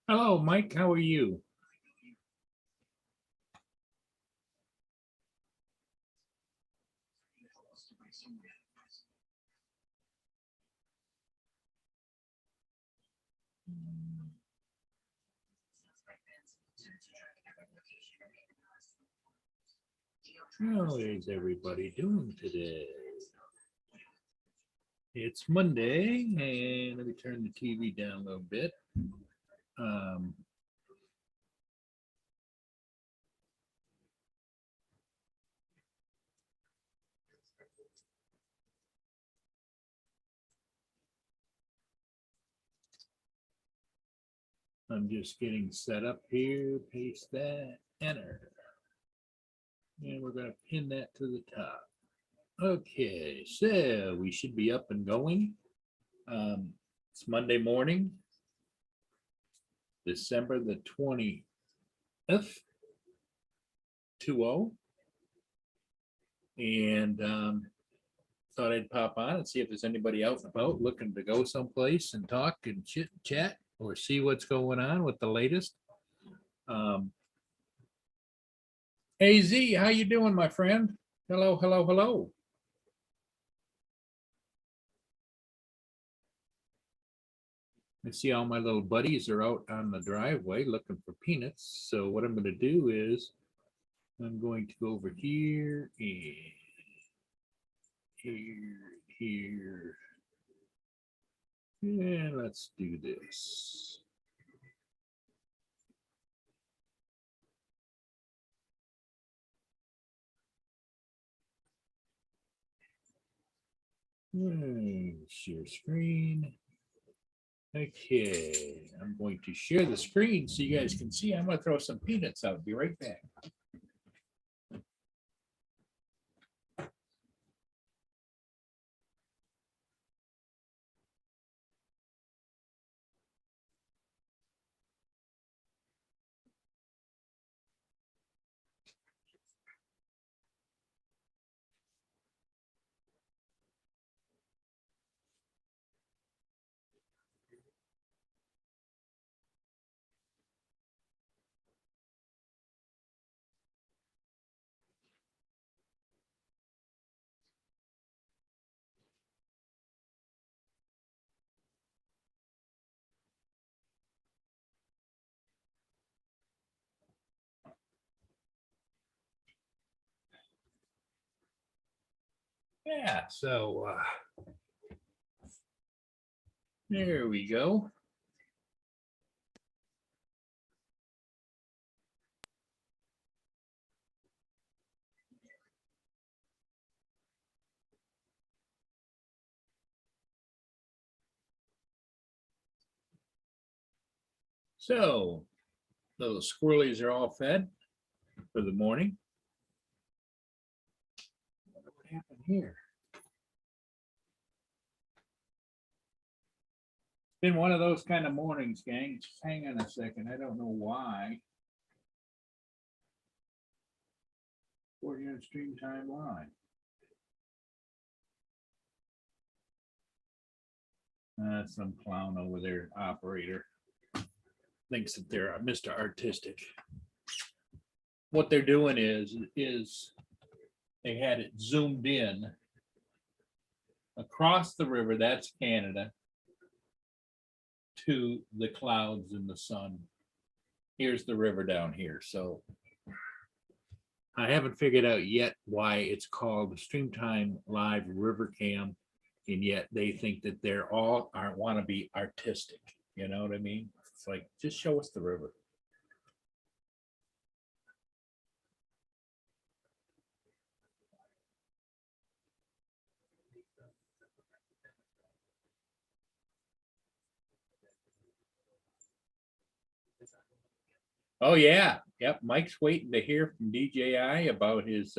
Hello, Mike. How are you? How is everybody doing today? It's Monday, and let me turn the TV down a little bit. Um, I'm just getting set up here. Paste that, enter. And we're going to pin that to the top. Okay, so we should be up and going. It's Monday morning, December the 20th, 20. And thought I'd pop on and see if there's anybody out and about looking to go someplace and talk and chit and chat or see what's going on with the latest. Hey Z, how you doing, my friend? Hello, hello, hello. I see all my little buddies are out on the driveway looking for peanuts. So what I'm going to do is I'm going to go over here and here. And let's do this. Share screen. Okay, I'm going to share the screen so you guys can see. I'm going to throw some peanuts out. Be right back. Yeah, so there we go. So little squirrelies are all fed for the morning. What happened here? Been one of those kind of mornings, gang. Just hang on a second. I don't know why. We're in stream time live. Some clown over there, operator, thinks that they're Mr. Artistic. What they're doing is they had it zoomed in across the river, that's Canada, to the clouds and the sun. Here's the river down here. So I haven't figured out yet why it's called Streamtime Live River Cam, and yet they think that they're all want to be artistic. You know what I mean? It's like, just show us the river. Oh yeah, yep. Mike's waiting to hear from DJI about his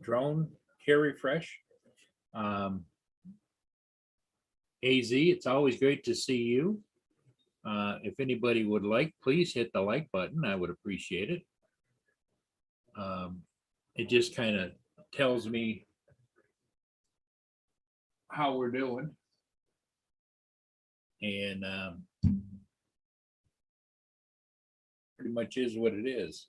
drone carry fresh. AZ, it's always great to see you. If anybody would like, please hit the like button. I would appreciate it. It just kind of tells me how we're doing. And pretty much is what it is.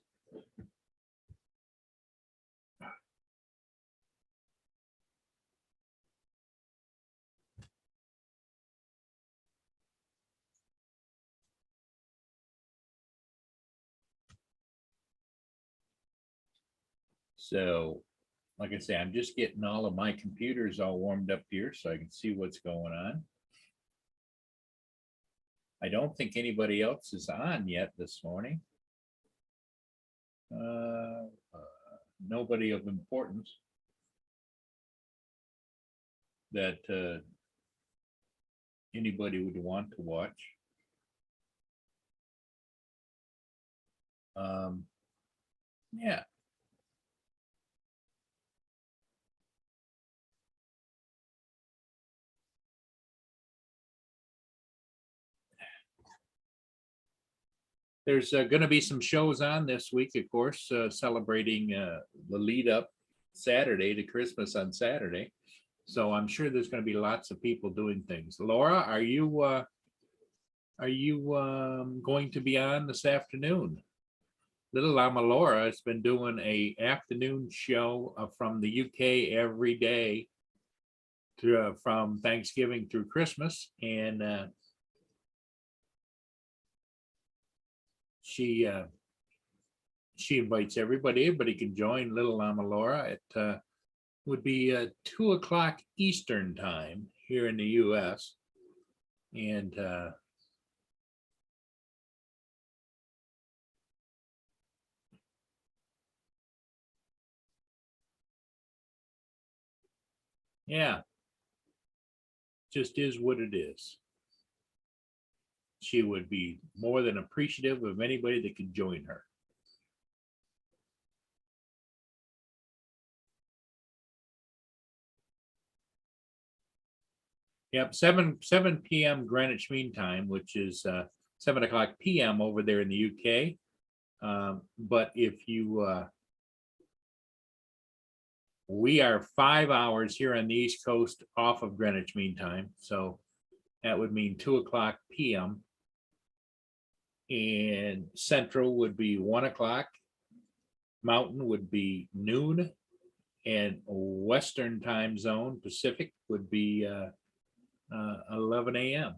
So, like I say, I'm just getting all of my computers all warmed up here so I can see what's going on. I don't think anybody else is on yet this morning. Nobody of importance that anybody would want to watch. Yeah. There's going to be some shows on this week, of course, celebrating the lead up Saturday to Christmas on Saturday. So I'm sure there's going to be lots of people doing things. Laura, are you going to be on this afternoon? Little Llama Laura has been doing a afternoon show from the UK every day from Thanksgiving through Christmas, and she invites everybody. Everybody can join Little Llama Laura. It would be 2 o'clock Eastern time here in the US. And yeah, just is what it is. She would be more than appreciative of anybody that could join her. Yep, 7 p.m. Greenwich Mean Time, which is 7 o'clock p.m. over there in the UK. But if you, we are 5 hours here on the East Coast off of Greenwich Mean Time, so that would mean 2 o'clock p.m. And Central would be 1 o'clock. Mountain would be noon, and Western Time Zone Pacific would be 11 a.m.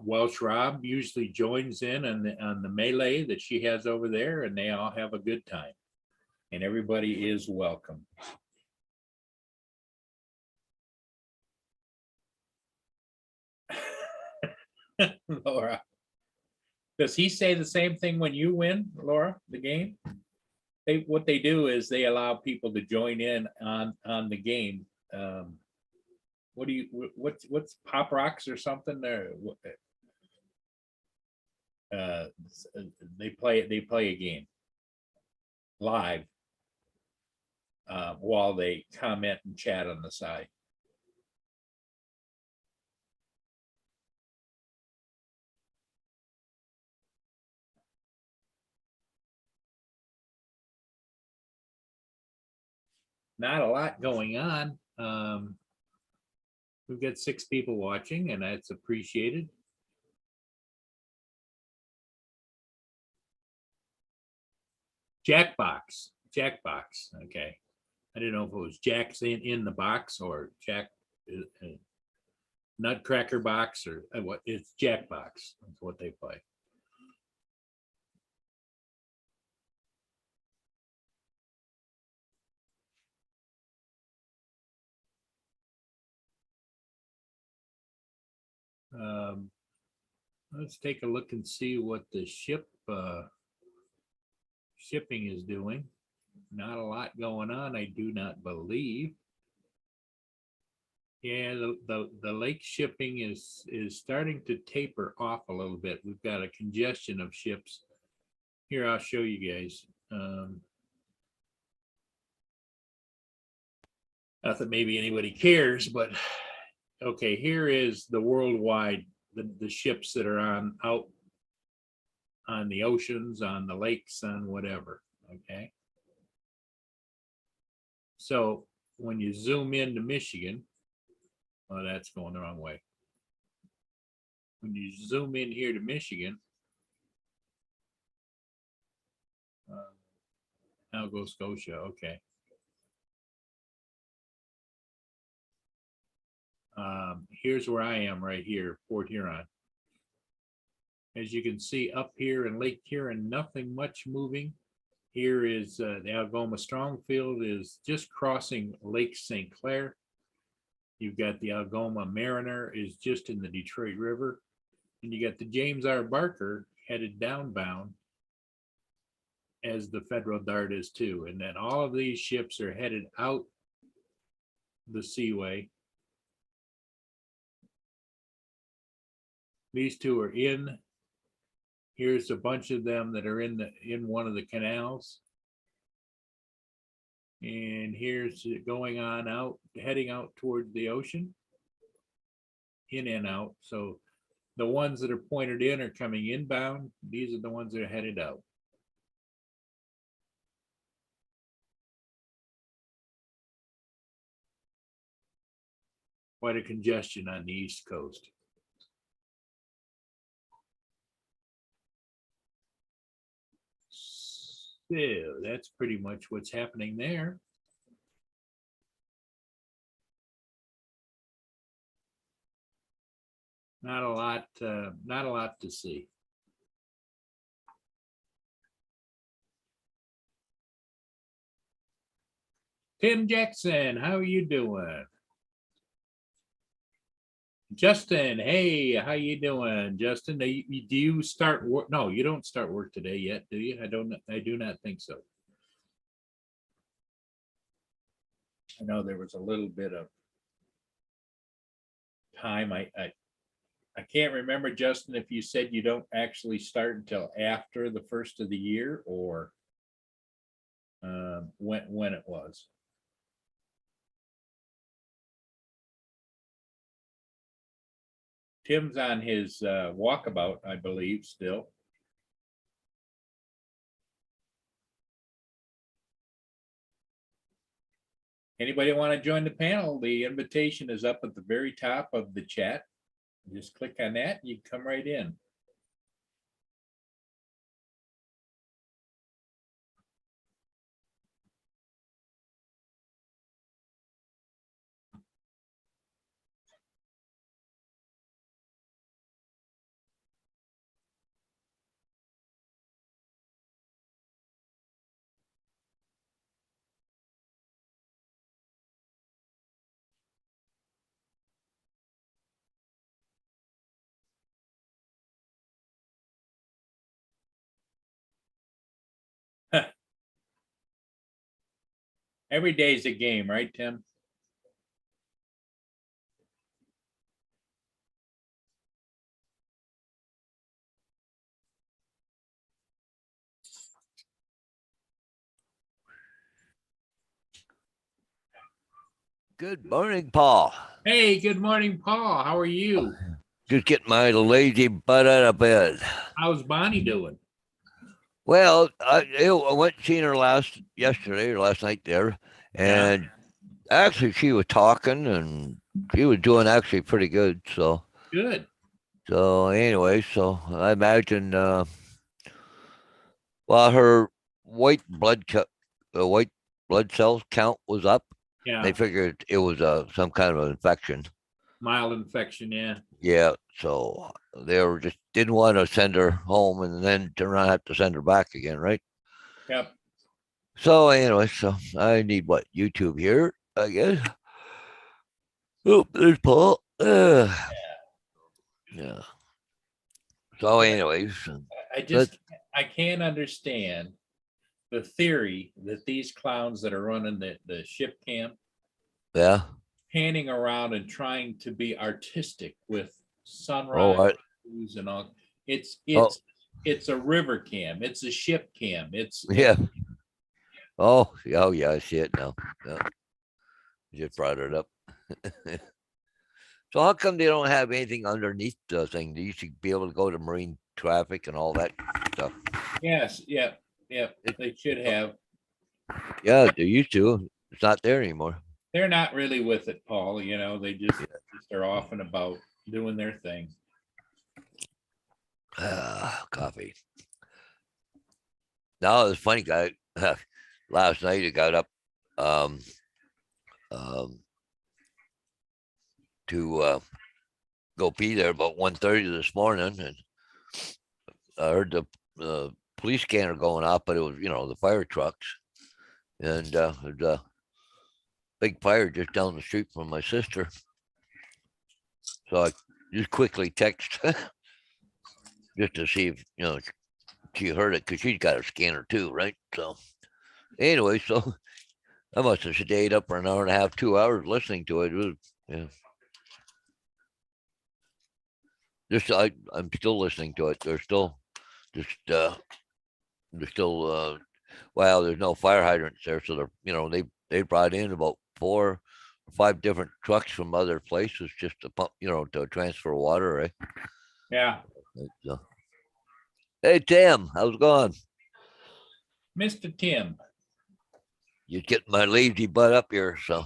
Welsh Rob usually joins in on the melee that she has over there, and they all have a good time, and everybody is welcome. Laura, does he say the same thing when you win, Laura, the game? What they do is they allow people to join in on the game. What do you what's Pop Rocks or something there? They play a game live while they comment and chat on the side. Not a lot going on. We've got 6 people watching, and that's appreciated. Jackbox. Okay, I didn't know if it was Jack's in the box or Jack Nutcracker box or what. It's Jackbox. That's what they play. Let's take a look and see what the shipping is doing. Not a lot going on, I do not believe. Yeah, the lake shipping is starting to taper off a little bit. We've got a congestion of ships Here, I'll show you guys. Not that maybe anybody cares, but okay, here is the worldwide, the ships that are out on the oceans, on the lakes, on whatever, okay? So when you zoom into Michigan, oh, that's going the wrong way. When you zoom in here to Michigan, now go Scotia, okay. Here's where I am right here, Port Huron. As you can see up here in Lake Huron, nothing much moving. Here is the Algoma Strongfield is just crossing Lake St. Clair. You've got the Algoma Mariner is just in the Detroit River. And you got the James R. Barker headed downbound as the Federal Dart is too. And then all of these ships are headed out the seaway. These two are in. Here's a bunch of them that are in one of the canals. And here's it going on out, heading out towards the ocean, in and out. So the ones that are pointed in are coming inbound. These are the ones that are headed out. Quite a congestion on the East Coast. So that's pretty much what's happening there. Not a lot to see. Tim Jackson, how are you doing? Justin, hey, how you doing, Justin? Do you start work? No, you don't start work today yet, do you? I do not think so. I know there was a little bit of time. I can't remember, Justin, if you said you don't actually start until after the first of the year or when it was. Tim's on his walkabout, I believe, still. Anybody want to join the panel? The invitation is up at the very top of the chat. Just click on that, you come right in. Every day is a game, right, Tim? Good morning, Paul. Hey, good morning, Paul. How are you? Just getting my lazy butt out of bed. How's Bonnie doing? Well, I went and seen her yesterday or last night there, and actually she was talking and she was doing actually pretty good. So good. So anyway, so I imagine well her white blood cell count was up. Yeah. They figured it was some kind of infection. Mild infection, yeah. Yeah, so they were just didn't want to send her home and then turn around and have to send her back again, right? Yep. So anyway, so I need YouTube here, I guess. Oh, there's Paul. Yeah. So anyways, I can't understand the theory that these clowns that are running the ship camp, panning around and trying to be artistic with sunrise and all. It's it's a river cam. It's a ship cam. Yeah. Oh, yeah, I see it now. Yeah. You just brought it up. So how come they don't have anything underneath the thing? You should be able to go to marine traffic and all that stuff. Yes, yeah, yeah, they should have. Yeah, they used to. It's not there anymore. They're not really with it, Paul, you know, they just are off and about doing their thing. Coffee. No, it's funny, guy. Last night I got up um, to go pee there about 1:30 this morning, and I heard the police scanner going off, but it was the fire trucks, and there's a big fire just down the street from my sister. So I just quickly text just to see if she heard it because she's got a scanner too, right? So anyway, so I must have stayed up for an hour and a half, 2 hours listening to it. It was, yeah. Just I'm still listening to it. They're still just well, there's no fire hydrants there, so they brought in about 4 or 5 different trucks from other places just to pump, to transfer water, right? Yeah, So, hey Tim, how's it going? Mr. Tim. You getting my lazy butt up here, so.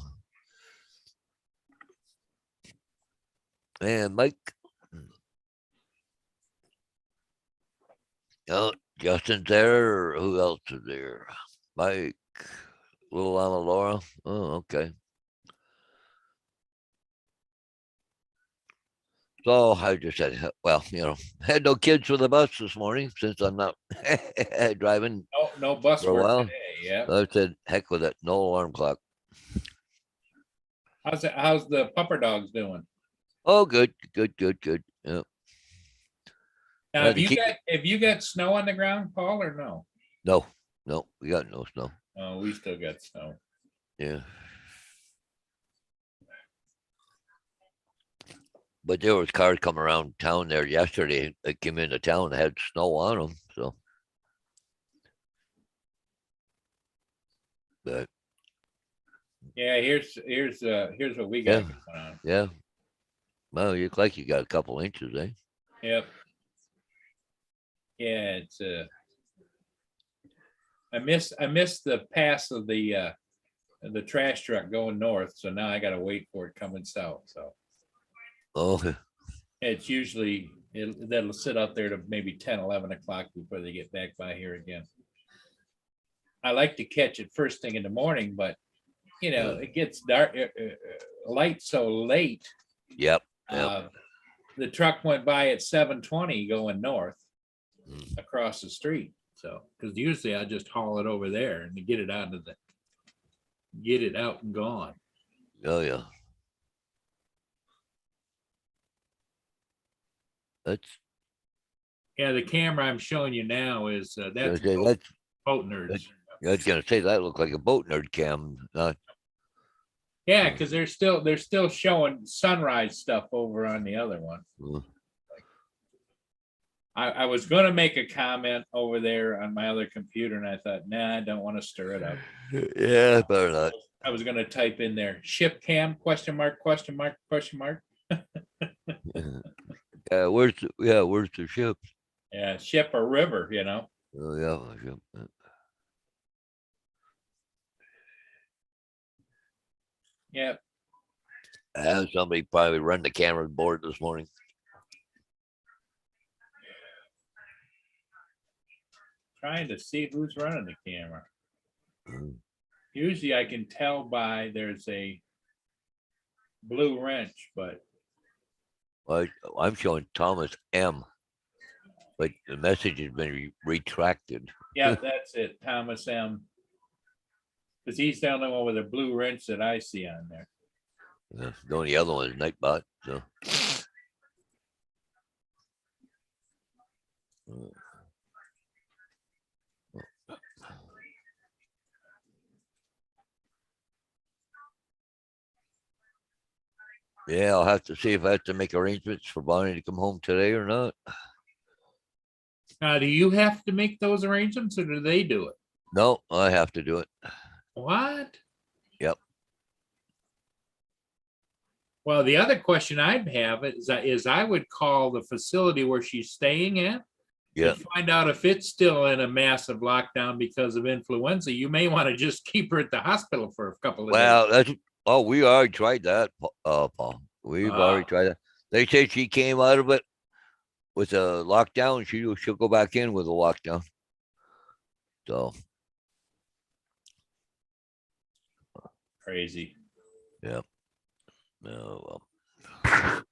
And Mike. Oh, Justin's there, or who else is there? Mike, little Lama Laura. Oh, okay. So I just said, well, had no kids for the bus this morning since I'm not driving No bus for a work while. today, yeah. So I said, heck with it, no alarm clock. How's the pupper dogs doing? Oh, good. Yeah. Now, Had to keep it. have you got snow on the ground, Paul, or no? No, we got no snow. Oh, we still got snow. Yeah. But there was cars coming around town there yesterday that came into town that had snow on them. So, but Yeah, here's what we yeah, got going on. yeah. Well, you look like you got a couple inches, eh? Yep. Yeah, it's I missed the pass of the trash truck going north, so now I gotta wait for it coming south. So Oh, it's usually that'll sit out there to maybe 10, 11 o'clock before they get back by here again. I like to catch it first thing in the morning, but it gets dark, light so late. yep. The truck went by at 7:20 going north Mm. across the street. So, because usually I just haul it over there and get it out and gone. Oh, yeah. Yeah, the camera I'm showing you now is that's that's boat nerds. I was gonna say that looked like a boat nerd cam. Yeah, because they're still showing sunrise stuff over on the other one. I was going to make a comment over there on my other computer, and I thought, nah, I don't want to stir it up. Yeah, better not. I was going to type in there ship cam ? Where's the ship? Yeah, ship or river, Oh yeah, ship. Yeah. I had somebody probably run the camera board this morning. Trying to see who's running the camera. Mm. Usually I can tell by there's a blue wrench, but I'm showing Thomas M, but the message has been retracted. Yeah, that's it, Thomas M. Because he's the only one with a blue wrench that I see on there. The only other one is Nightbot. So. Yeah, I'll have to see if I have to make arrangements for Bonnie to come home today or not. Now, do you have to make those arrangements or do they do it? No, I have to do it. What? Yep. Well, the other question I'd have is I would call the facility where she's staying at Yeah. and find out if it's still in a massive lockdown because of influenza. You may want to just keep her at the hospital for a couple of days. Well, we already tried that, Paul. We've already tried that. They say she came out of it with a lockdown. She'll go back in with a lockdown. So Crazy. yeah. No, well.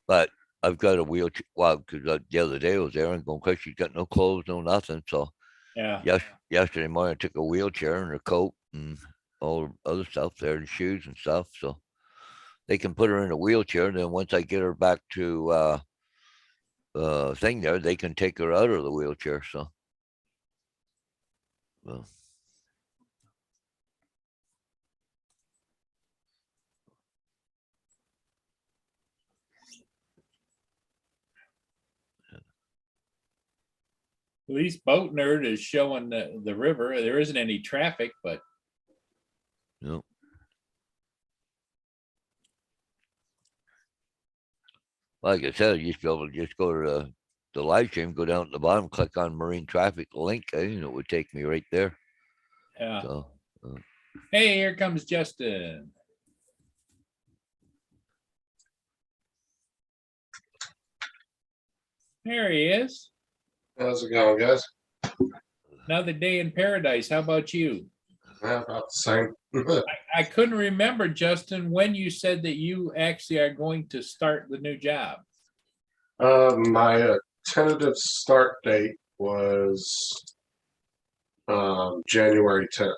But I've got a wheelchair. Well, because the other day I was there and going, cause she's got no clothes, no nothing. So Yeah. yesterday morning I took a wheelchair and her coat and all the other stuff there and shoes and stuff. So they can put her in a wheelchair. And then once I get her back to thing there, they can take her out of the wheelchair. So well. At least Boat Nerd is showing the river. There isn't any traffic, but No. Like I said, you used to be able to just go to the live stream, go down at the bottom, click on marine traffic link, and it would take me right there. yeah. So Hey, here comes Justin. There he is. How's it going, guys? Another day in paradise. How about you? Yeah, about the same. I couldn't remember, Justin, when you said that you actually are going to start the new job. My tentative start date was January 10th.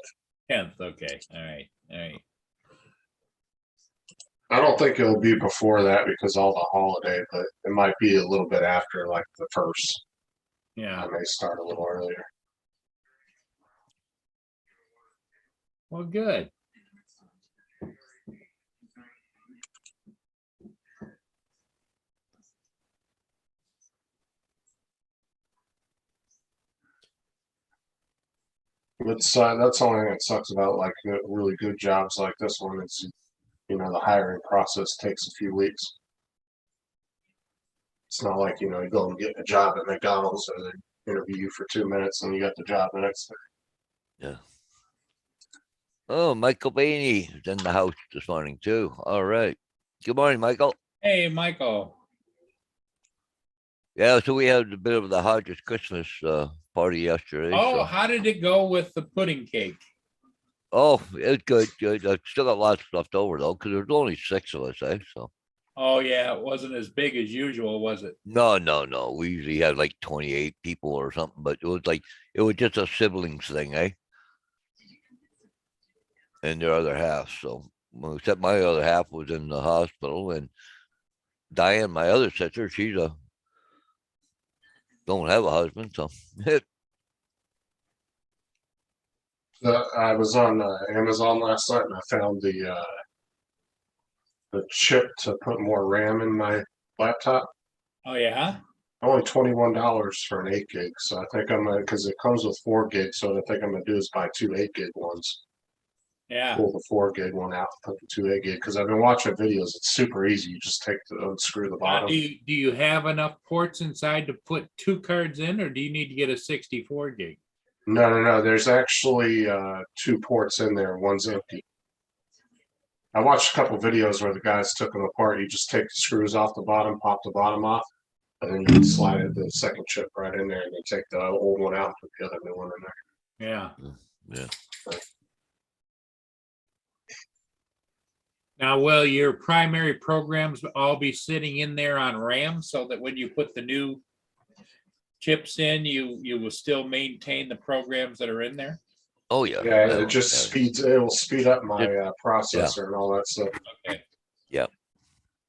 10th. Okay. All right. All right. I don't think it'll be before that because all the holiday, but it might be a little bit after, like the 1st. Yeah. I may start a little earlier. Well, good. It's that's the only thing that sucks about like really good jobs like this one. It's the hiring process takes a few weeks. It's not like you go and get a job at McDonald's and they interview you for 2 minutes and you got the job the next day. yeah. Oh, Michael Bainey is in the house this morning too. All right. Good morning, Michael. Hey, Michael. Yeah, so we had a bit of the Hodges Christmas party yesterday. Oh, so. how did it go with the pudding cake? Oh, it's good, good. I still got lots left over though, because there's only 6 of us, so. Oh, yeah, it wasn't as big as usual, was it? No. We usually had like 28 people or something, but it was just a siblings thing, and their other half. So except my other half was in the hospital, and Diane, my other sister, she's don't have a husband, so I was on Amazon last night and I found the chip to put more RAM in my laptop. Oh, yeah. Only $21 for an 8 gig. So I think I'm gonna, because it comes with 4 gigs. So what I think I'm gonna do is buy 2 8 gig ones. Yeah. Pull the 4 gig one out, put the 2 8 gig. Because I've been watching videos. It's super easy. You just unscrew the Now, bottom. do you have enough ports inside to put 2 cards in, or do you need to get a 64 gig? No. There's actually 2 ports in there. One's empty. I watched a couple videos where the guys took them apart. You just take the screws off the bottom, pop the bottom off, and then you can slide the second chip right in there, and then take the old one out and put the other new one in there. Yeah. yeah. Now, will your primary programs all be sitting in there on RAM so that when you put the new chips in, you will still maintain the programs that are in there? Oh yeah. Yeah, it just it will speed up my processor and all that stuff. Okay. Yep.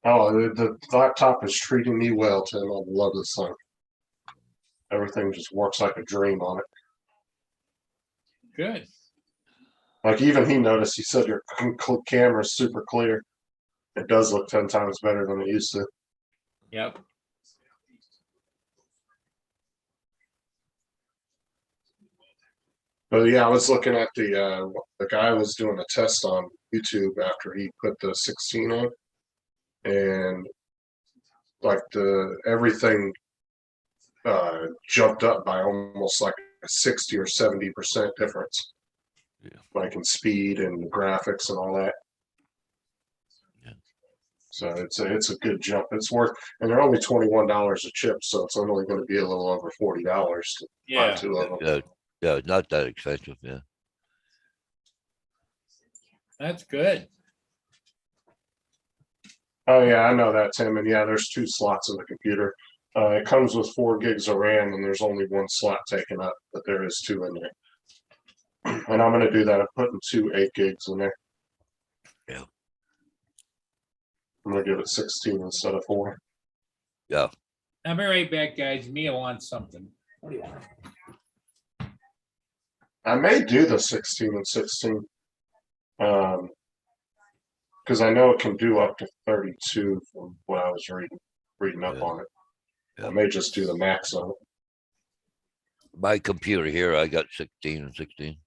Oh, the laptop is treating me well, Tim. I love this thing. Everything just works like a dream on it. Good. Like even he noticed. He said your camera is super clear. It does look 10 times better than it used to. Yep. But yeah, I was looking at the guy was doing a test on YouTube after he put the 16 in, and like everything jumped up by almost like a 60 or 70% difference. Yeah. Like in speed and graphics and all that. Yeah. So it's a good jump. It's worth, and they're only $21 a chip, so it's only going to be a little over $40 to buy Yeah. two of them. Yeah, yeah, it's not that expensive, yeah. That's good. Oh yeah, I know that, Tim. And yeah, there's 2 slots in the computer. It comes with 4 gigs of RAM, and there's only 1 slot taken up, but there is 2 in there. And I'm going to do that. I'm putting 2 8 gigs in there. Yeah. I'm going to give it 16 instead of 4. Yeah, I'll be right back, guys. Mia wants something. What do you want? I may do the 16 and 16. Because I know it can do up to 32 from what I was reading up Yeah. on it. Yeah. I may just do the max on it. my computer here, I got 16 and 16.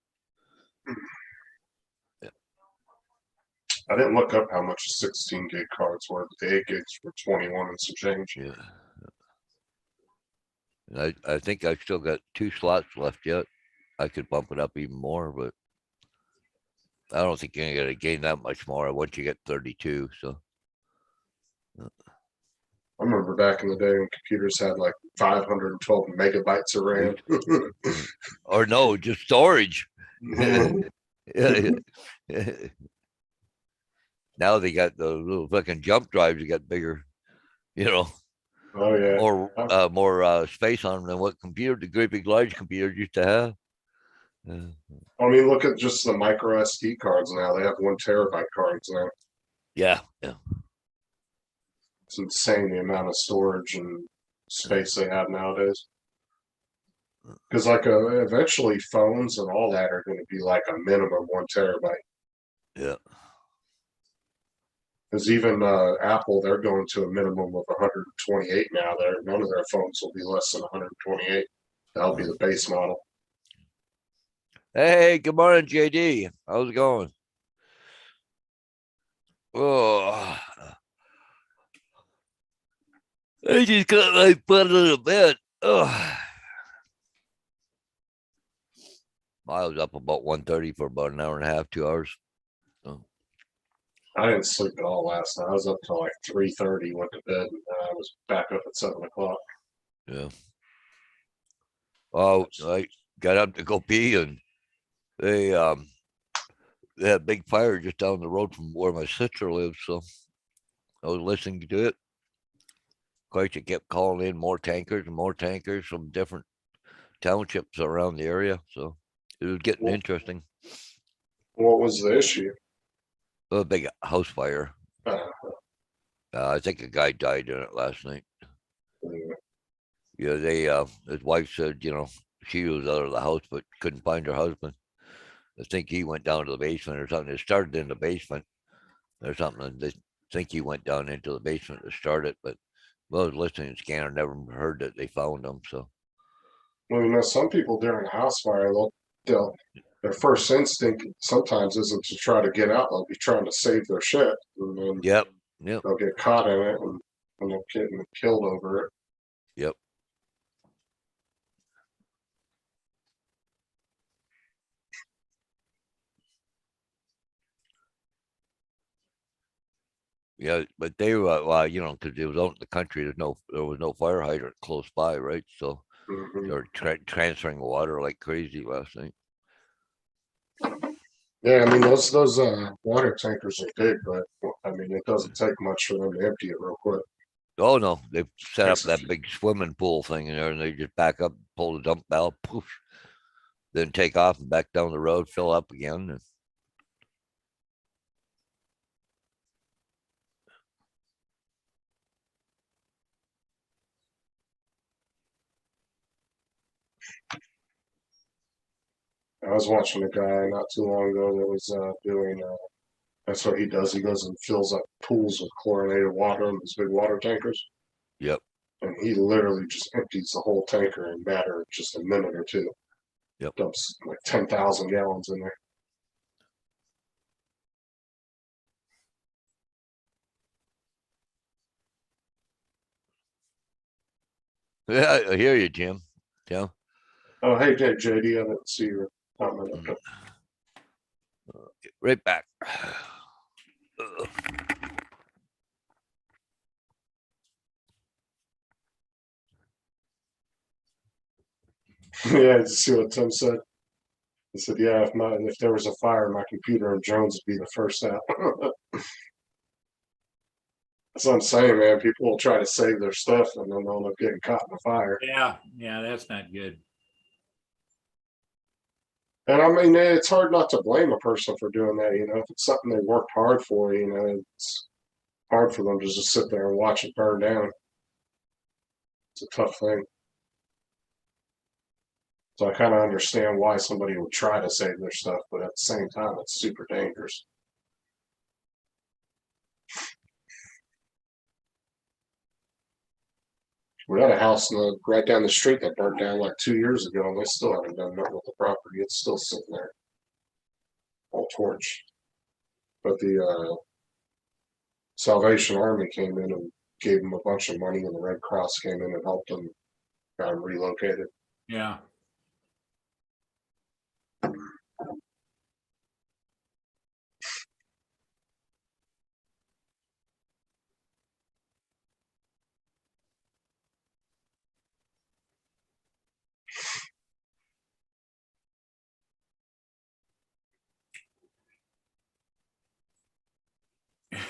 I didn't look up how much 16 gig cards were, but the 8 gigs were 21 and some change. Yeah. And I think I've still got 2 slots left yet. I could bump it up even more, but I don't think you're gonna gain that much more once you get 32, so. I remember back in the day when computers had like 512 megabytes of RAM. Or no, just storage. Now they got the little fucking jump drives, you got bigger, you know, Oh yeah. more space on them than what the great big large computers used to have. I mean, look at just the micro SD cards now. They have 1 terabyte cards now. Yeah, It's insane the amount of storage and space they have nowadays. Because like eventually phones and all that are going to be like a minimum 1 terabyte. yeah. Because even Apple, they're going to a minimum of 128 now. None of their phones will be less than 128. That'll be the base model. Hey, good morning, JD. How's it going? Oh, I just got my butt out of bed. Oh. I was up about 1:30 for about an hour and a half, 2 hours. So, I didn't sleep at all last night. I was up till like 3:30, went to bed, and I was back up at 7 o'clock. yeah. Oh, I got up to go pee, and they had a big fire just down the road from where my sister lives. So I was listening to it. Of course, it kept calling in more tankers from different townships around the area. So it was getting interesting. What was the issue? A big house fire. Uh, I think a guy died in it last night. Yeah, his wife said, she was out of the house but couldn't find her husband. I think he went down to the basement or something. It started in the basement or something. They think he went down into the basement to start it, but I was listening to Scanner, never heard that they found him. So, well, some people during a house fire, their first instinct sometimes isn't to try to get out. They'll be trying to save their shit, and then yep. they'll get caught in it, and they'll get killed over it. Yep. Yeah, but they were, because it was out in the country. There was no fire hydrant close by, right? So they were transferring water like crazy last night. Yeah, I mean those water tankers are big, but I mean it doesn't take much for them to empty it real quick. Oh no, they set up that big swimming pool thing in there, and they just back up, pull the dump valve, poof, then take off and back down the road, fill up again. And I was watching a guy not too long ago that was doing. That's what he does. He goes and fills up pools with chlorinated water in these big water tankers. Yep. And he literally just empties the whole tanker in a matter of just a minute or two. Yep. Dumps like 10,000 gallons in there. Yeah, I hear you, Jim. Yeah. Oh, hey, JD, I didn't see your comment. Mm. Right back. Ugh. Yeah, did you see what Tim said? He said, "Yeah, if there was a fire, my computer and Jones would be the first out." That's what I'm saying, man. People will try to save their stuff and then they'll end up getting caught in a fire. Yeah, yeah, that's not good. And I mean, it's hard not to blame a person for doing that. You know, if it's something they worked hard for, you know, it's hard for them to just sit there and watch it burn down. It's a tough thing. So I kind of understand why somebody would try to save their stuff, but at the same time, it's super dangerous. We had a house right down the street that burnt down like 2 years ago, and they still haven't done nothing with the property. It's still sitting there, all torched. But the Salvation Army came in and gave them a bunch of money, and the Red Cross came in and helped them, got them relocated. Yeah.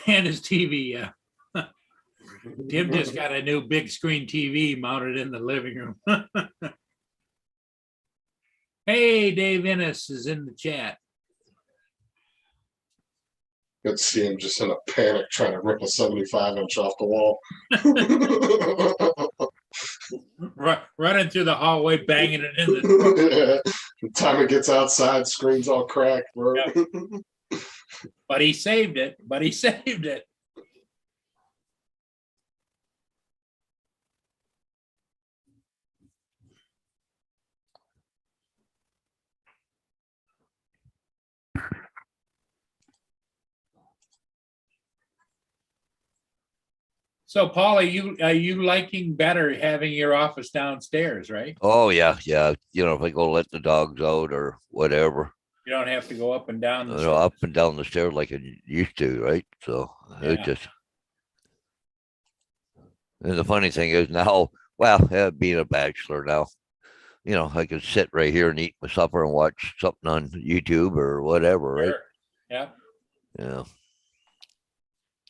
And his TV, yeah. Tim just got a new big screen TV mounted in the living room. Hey, Dave Ennis is in the chat. Good to see him just in a panic trying to rip a 75-inch off the wall. Running through the hallway, banging it in the. The time it gets outside, screen's all cracked, bro. Yep. But he saved it. But he saved it. So, Paul, are you liking better having your office downstairs, right? Oh yeah, yeah. You know, if I go let the dogs out or whatever, You don't have to go up and down you the know, up and down the stairs like I used to, right? So it Yeah. just. And the funny thing is now, well, being a bachelor now, you know, I can sit right here and eat my supper and watch something on YouTube or whatever, right? Sure. Yeah. Yeah.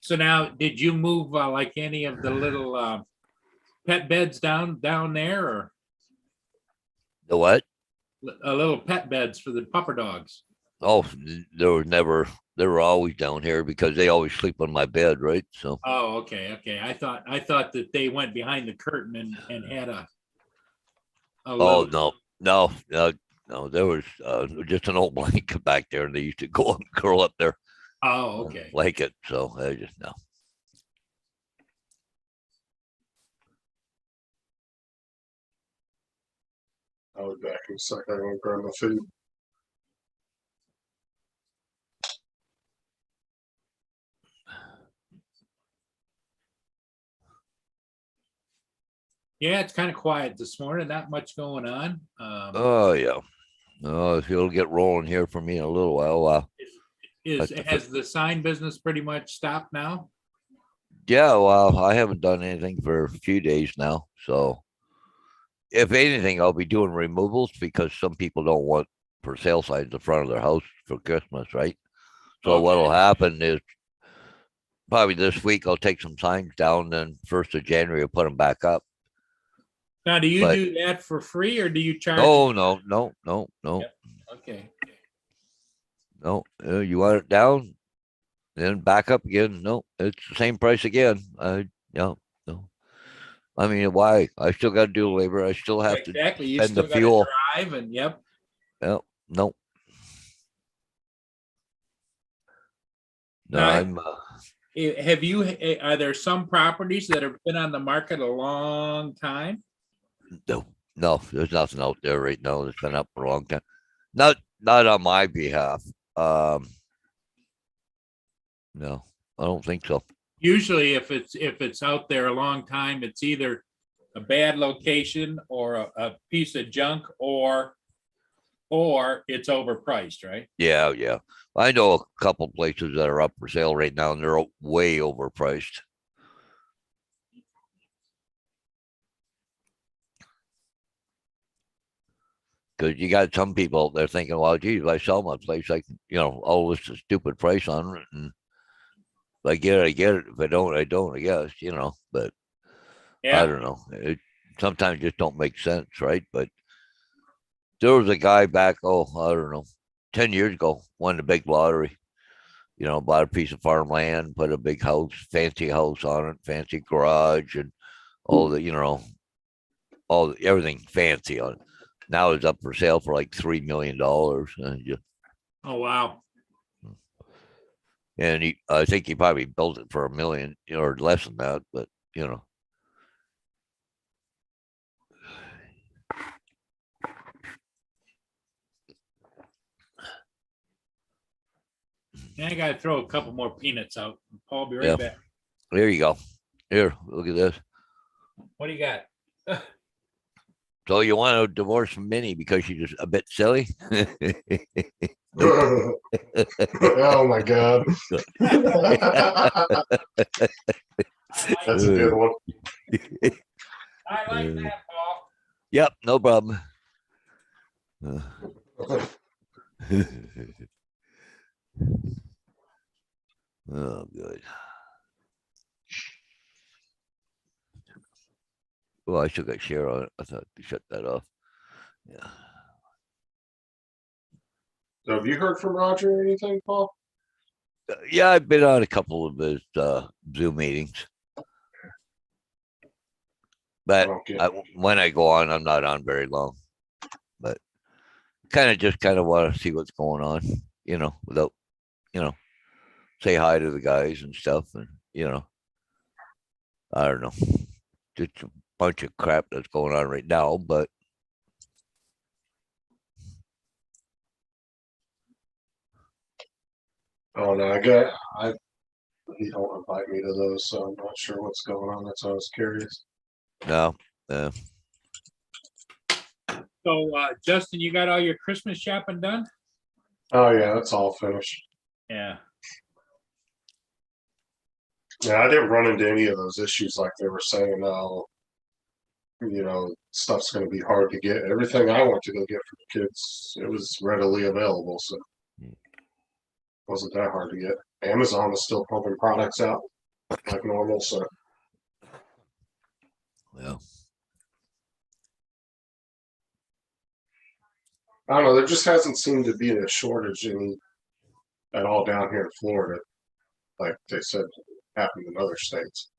So now, did you move like any of the little pet beds down there, or The what? little pet beds for the pupper dogs? Oh, they were always down here because they always sleep on my bed, right? So, Oh, okay, okay. I thought that they went behind the curtain and had a oh, little. no, there was just an old blanket back there and they used to go and curl up there. Oh, okay. Blanket. So I just, no. I'll be back in a second. I'm going to grab my food. Yeah, it's kind of quiet this morning. Not much going on. Oh yeah. Oh, it'll get rolling here for me in a little while. Has the sign business pretty much stopped now? Yeah, well, I haven't done anything for a few days now. So if anything, I'll be doing removals because some people don't want for sale signs in front of their house for Christmas, right? So Okay. what'll happen is probably this week I'll take some signs down, then 1st of January I'll put them back up. Now, do you But- do that for free or do you charge? No. Yep. Okay. No, you want it down, then back up again. No, it's the same price again. No. I mean, why? I still got to do labor. I still have to. Exactly. You spend the still got to fuel. drive and yep. No. No, Now, I'm. have you, are there some properties that have been on the market a long time? No. No, there's nothing out there right now that's been up for a long time. Not on my behalf. No, I don't think so. Usually if it's out there a long time, it's either a bad location or a piece of junk or it's overpriced, right? Yeah, yeah. I know a couple places that are up for sale right now and they're way overpriced. Because you got some people out there thinking, well, geez, if I sell my place, I can, oh, it's a stupid price on it. And if I get it, I get it. If I don't, I don't, I guess, but I Yeah, don't know. It sometimes just don't make sense, right? But there was a guy back, I don't know, 10 years ago, won the big lottery, bought a piece of farmland, put a big house, fancy house on it, fancy garage, and all the, everything fancy on it. Now it's up for sale for like $3 million. oh, wow. And I think he probably built it for $1 million, or less than that, but I gotta throw a couple more peanuts out. Paul, be right Yeah. back. There you go. Here, look at this. What do you got? So you want to divorce from Minnie because she's just a bit silly? Oh my god. That's a good one. I like that, Paul. Yep, no problem. Oh, good. Well, I still got share on it. I thought to shut that off. Yeah. So have you heard from Roger or anything, Paul? Yeah, I've been on a couple of his Zoom meetings. But Okay. when I go on, I'm not on very long. But kind of want to see what's going on, without, say hi to the guys and stuff. And, I don't know. Just a bunch of crap that's going on right now. But Oh no, he don't invite me to those, so I'm not sure what's going on. That's why I was curious. no. So, Justin, you got all your Christmas shopping done? Oh yeah, that's all finished. Yeah. Yeah, I didn't run into any of those issues like they were saying. Stuff's going to be hard to get. Everything I went to go get for the kids, it was readily available, so it wasn't that hard to get. Amazon is still pumping products out like normal, so Yeah. I don't know. There just hasn't seemed to be a shortage at all down here in Florida, like they said happened in other states.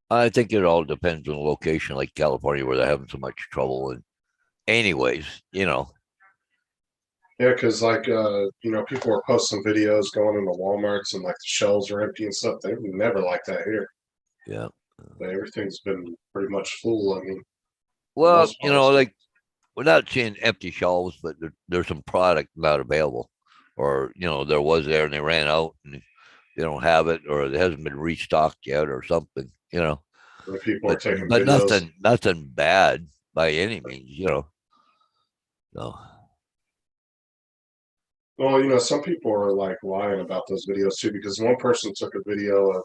I think it all depends on the location, like California, where they're having so much trouble. And anyways, Yeah, because people were posting videos going into WalMarts and like the shelves are empty and stuff. They were never like that here. yeah. But everything's been pretty much full. I mean, Well, most parts. like we're not seeing empty shelves, but there's some product not available, or there was there and they ran out and they don't have it, or it hasn't been restocked yet, or something. the people are But taking but videos. nothing bad by any means. No. Well, some people are like lying about those videos too, because one person took a video of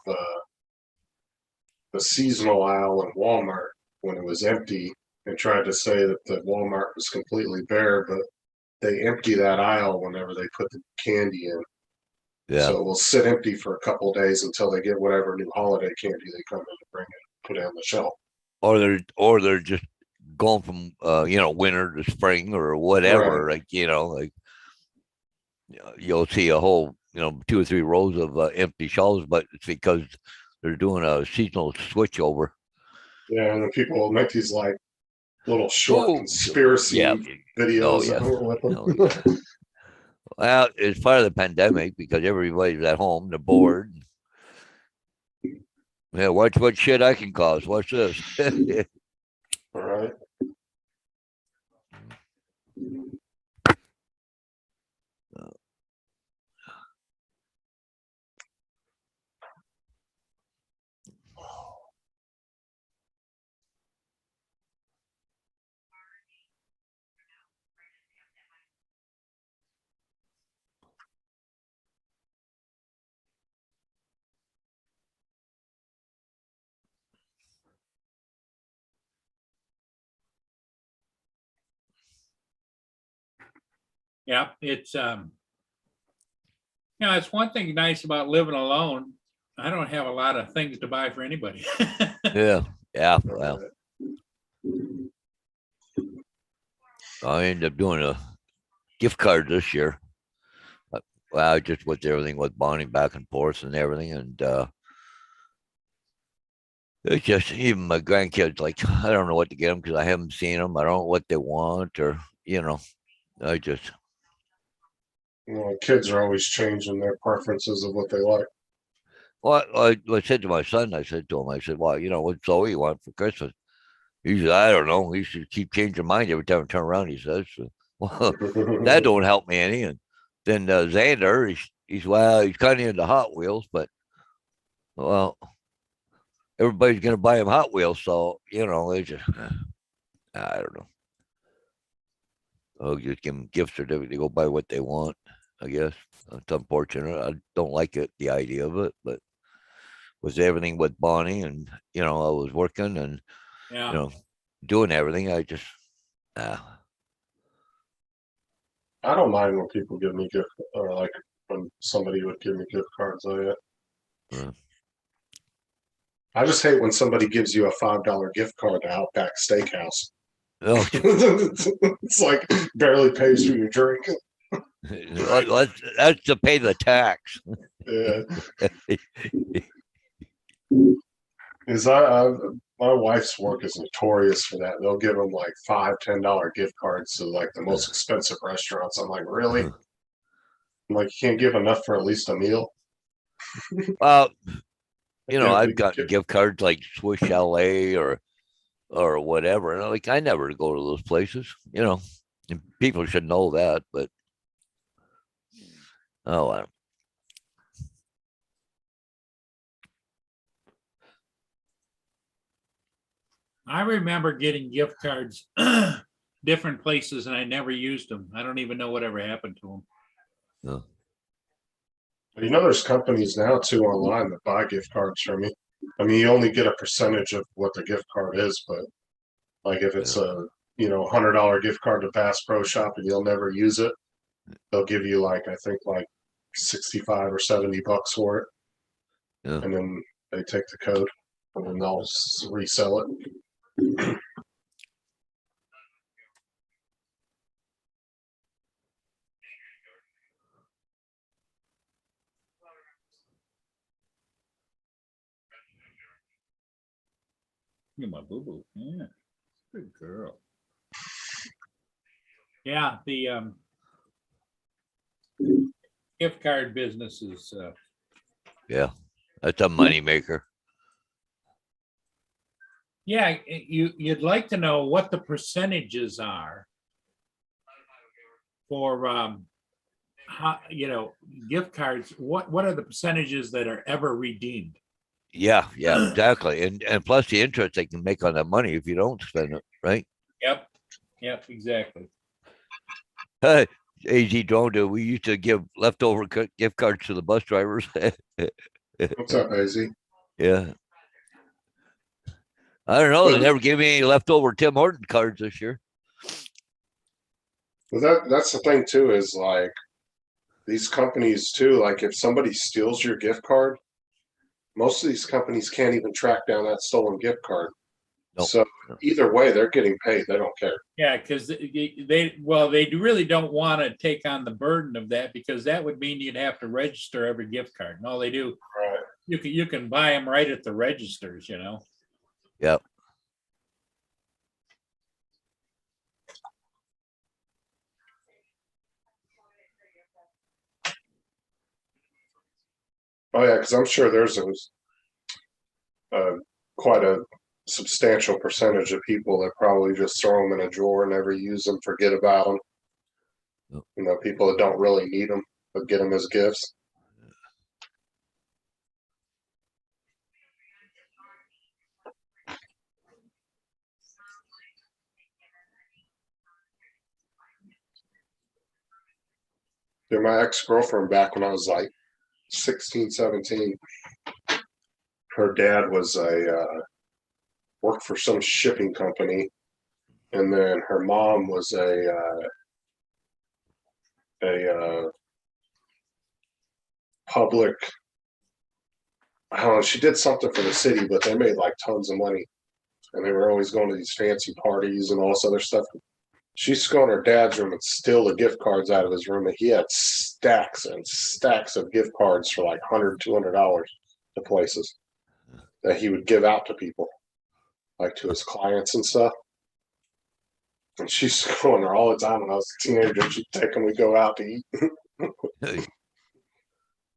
the seasonal aisle in Walmart when it was empty and tried to say that the Walmart was completely bare, but they empty that aisle whenever they put the candy in. Yeah. So it will sit empty for a couple of days until they get whatever new holiday candy they come in to bring it, put it on the shelf. Or they're just going from winter to spring or whatever. Right. Like you'll see a whole 2 or 3 rows of empty shelves, but it's because they're doing a seasonal switchover. Yeah, and then people will make these like little short conspiracy videos with them. Well, it's part of the pandemic because everybody's at home, they're bored. Yeah, watch what shit I can cause. Watch this. All right. Yeah, it's it's one thing nice about living alone. I don't have a lot of things to buy for anybody. Yeah, yeah. Well, Right. I ended up doing a gift card this year. Well, I just with everything with Bonnie back and forth and everything, and it's just even my grandkids like I don't know what to get them because I haven't seen them. I don't know what they want, or I just Well, kids are always changing their preferences of what they like. well, I said to my son, I said to him, I said, well, what Zoe want for Christmas? He said, I don't know. He should keep changing mind every time I turn around. He says, well, that don't help me any. And then Xander, he's kind of into Hot Wheels, but well, everybody's gonna buy him Hot Wheels, so they just I don't know. I'll just give them gift certificate to go buy what they want. I guess it's unfortunate. I don't like it, the idea of it, but with everything with Bonnie and I was working and Yeah, doing everything, I just I don't mind when people give me gift, or like when somebody would give me gift cards. uh, I just hate when somebody gives you a $5 gift card to Outback Steakhouse. no, It's like barely pays for your drink. that's to pay the tax. Yeah, is I my wife's work is notorious for that. They'll give them like $5, $10 gift cards to like the most expensive restaurants. I'm like, really? I'm like, you can't give enough for at least a meal. Well, Yeah, I've we gotten get- gift cards like Swiss Chalet or whatever, and I never go to those places. And people should know that, but oh, I remember getting gift cards different places and I never used them. I don't even know whatever happened to them. no. You know, there's companies now too online that buy gift cards from you. I mean, you only get a percentage of what the gift card is, but like if it's a $100 gift card to Bass Pro Shop and you'll never use it, they'll give you like I think like 65 or $70 for it, Yeah. and then they take the code and then they'll resell it. Look at my boo boo. Yeah, good girl. Yeah, the gift card business is Yeah, that's a moneymaker. yeah, you'd like to know what the percentages are for how, gift cards. What are the percentages that are ever redeemed? Yeah, exactly. And plus the interest they can make on that money if you don't spend it, right? Yep, exactly. Hey, AZ Drone, we used to give leftover gift cards to the bus drivers. What's up, Az? Yeah. I don't know. They never gave me any leftover Tim Horton cards this year. Well, that's the thing too, is like these companies too, like if somebody steals your gift card, most of these companies can't even track down that stolen gift card. Nope. So either way, they're getting paid. They don't care. Yeah, because they really don't want to take on the burden of that, because that would mean you'd have to register every gift card. And all they do, Right. you can buy them right at the registers, Yep. Oh yeah, because I'm sure there's quite a substantial percentage of people that probably just throw them in a drawer, never use them, forget about them. Yep. You know, people that don't really need them, but get them as gifts. Yeah, my ex-girlfriend back when I was like 16, 17, her dad was worked for some shipping company, and then her mom was a public. I don't know. She did something for the city, but they made like tons of money, and they were always going to these fancy parties and all this other stuff. She used to go in her dad's room and steal the gift cards out of his room, and he had stacks and stacks of gift cards for like $100, $200 to places that he would give out to people, like to his clients and stuff. And she used to go in there all the time when I was a teenager. She'd take him, we go out to eat.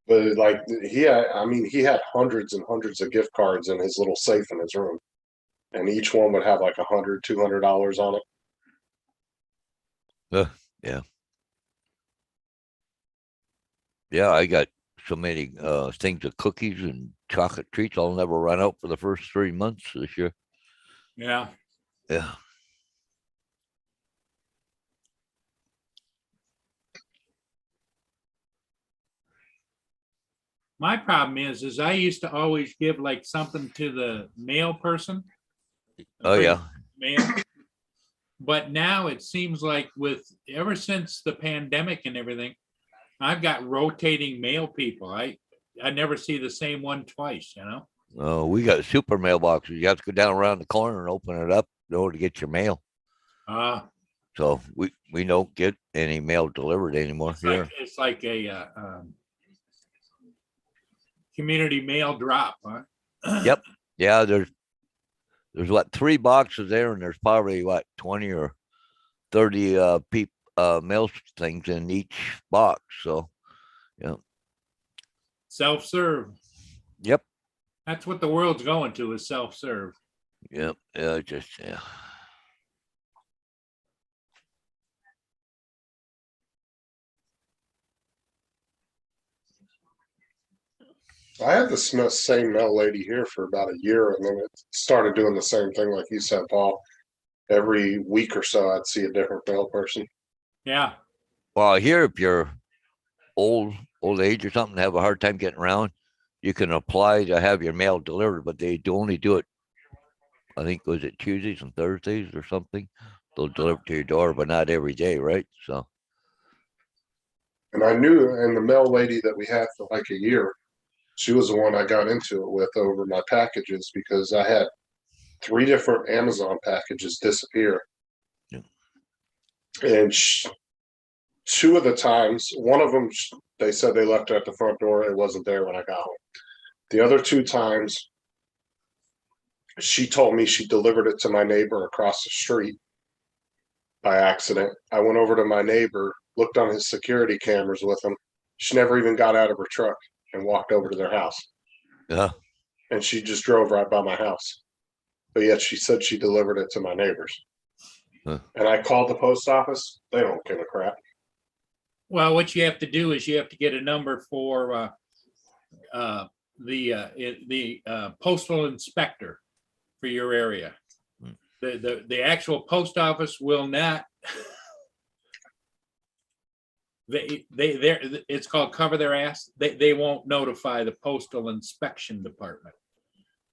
But like he had hundreds and hundreds of gift cards in his little safe in his room, and each one would have like $100, $200 on it. Yeah. Yeah, I got so many things of cookies and chocolate treats. I'll never run out for the first 3 months this year. Yeah. Yeah. My problem is I used to always give like something to the mail person. Oh yeah. Mail. But now it seems like ever since the pandemic and everything, I've got rotating mail people. I never see the same one twice, you know? We got super mailboxes. You have to go down around the corner and open it up in order to get your mail. So we don't get any mail delivered anymore here. It's like a community mail drop, huh? Yep. Yeah, there's what 3 boxes there, and there's probably what 20 or 30 mail things in each box. So yeah. Self-serve. Yep. That's what the world's going to, is self-serve. Yep. Yeah, yeah. I had the same mail lady here for about a year, and then it started doing the same thing, like you said, Paul. Every week or so, I'd see a different mail person. Yeah. Well, here, if you're old age or something, have a hard time getting around, you can apply to have your mail delivered, but they do only do it, I think, was it Tuesdays and Thursdays or something? They'll deliver to your door, but not every day, right? So. And I knew, and the mail lady that we had for like a year, she was the one I got into it with over my packages, because I had 3 different Amazon packages disappear. Yeah. And 2 of the times, one of them, they said they left it at the front door. It wasn't there when I got home. The other 2 times, she told me she delivered it to my neighbor across the street by accident. I went over to my neighbor, looked on his security cameras with him. She never even got out of her truck and walked over to their house. Yeah. And she just drove right by my house. But yet she said she delivered it to my neighbors. Huh. And I called the post office. They don't give a crap. Well, what you have to do is you have to get a number for the postal inspector for your area. The actual post office will not. It's called cover their ass. They won't notify the postal inspection department.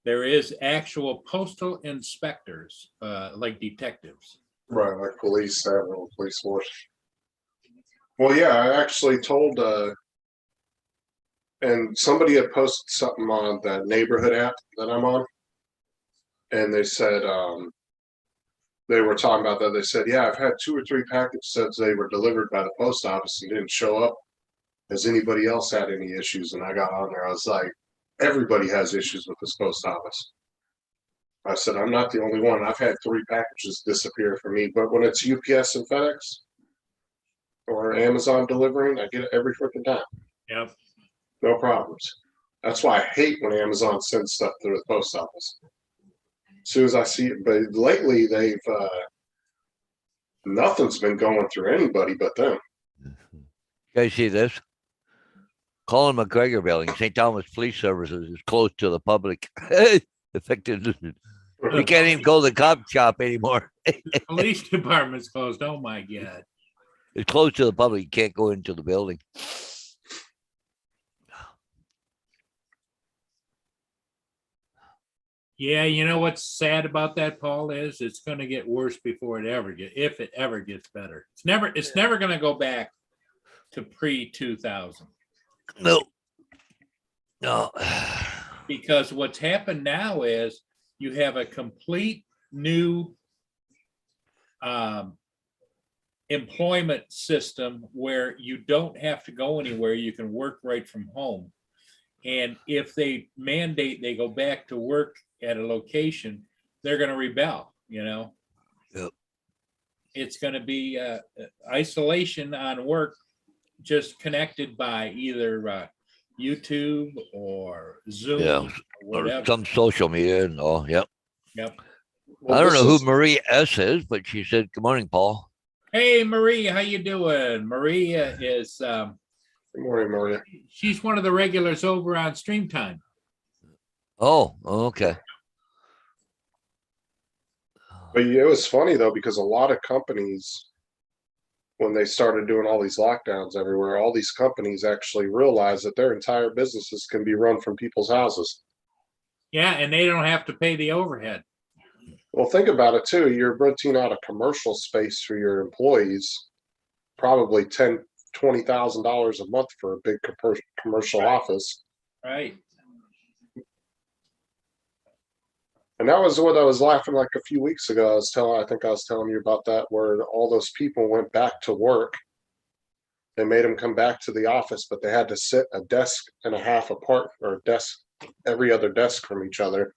There is actual postal inspectors, like detectives. Right, like police, that little police force. Well, yeah, I actually told, and somebody had posted something on that neighborhood app that I'm on, and they said, they were talking about that. They said, yeah, I've had 2 or 3 packages that they were delivered by the post office and didn't show up. Has anybody else had any issues? And I got on there. I was like, everybody has issues with this post office. I said, I'm not the only one. I've had 3 packages disappear from me, but when it's UPS and FedEx or Amazon delivering, I get it every freaking time. Yep. No problems. That's why I hate when Amazon sends stuff through the post office. As soon as I see it, but lately they've nothing's been going through anybody but them. You guys see this? Colin McGregor building, St. Thomas Police Services is closed to the public. Affected. We can't even go to the cop shop anymore. Police department's closed. Oh my God. It's closed to the public. You can't go into the building. Yeah, you know what's sad about that, Paul, is it's gonna get worse before it ever if it ever gets better. It's never gonna go back to pre-2000. No. No. Because what's happened now is you have a complete new employment system where you don't have to go anywhere. You can work right from home. And if they mandate they go back to work at a location, they're going to rebel, you know? Yep. It's going to be isolation on work, just connected by either YouTube or Zoom, Yeah. or Or whatever. some social media and all. Yep. Yep. Well, I don't this know who is- Marie S is, but she said, "Good morning, Paul." Hey, Marie, how you doing? Maria is Good morning, Maria. she's one of the regulars over on Stream Time. Oh, okay. But it was funny though, because a lot of companies, when they started doing all these lockdowns everywhere, all these companies actually realized that their entire businesses can be run from people's houses. Yeah, and they don't have to pay the overhead. Well, think about it too. You're renting out a commercial space for your employees, probably $20,000 a month for a big commercial office. Right. And that was what I was laughing like a few weeks ago. I think I was telling you about that, where all those people went back to work. They made them come back to the office, but they had to sit a desk and a half apart, or a desk, every other desk from each other.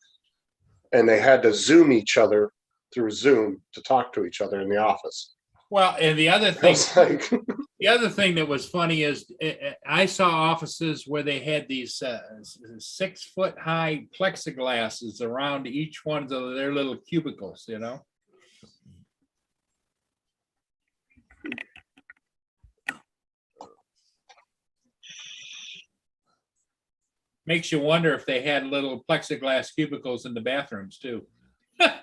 And they had to Zoom each other through Zoom to talk to each other in the office. Well, and the other I thing, was like, the other thing that was funny is I saw offices where they had these 6-foot high plexiglasses around each one of their little cubicles, you know? Makes you wonder if they had little plexiglass cubicles in the bathrooms too. I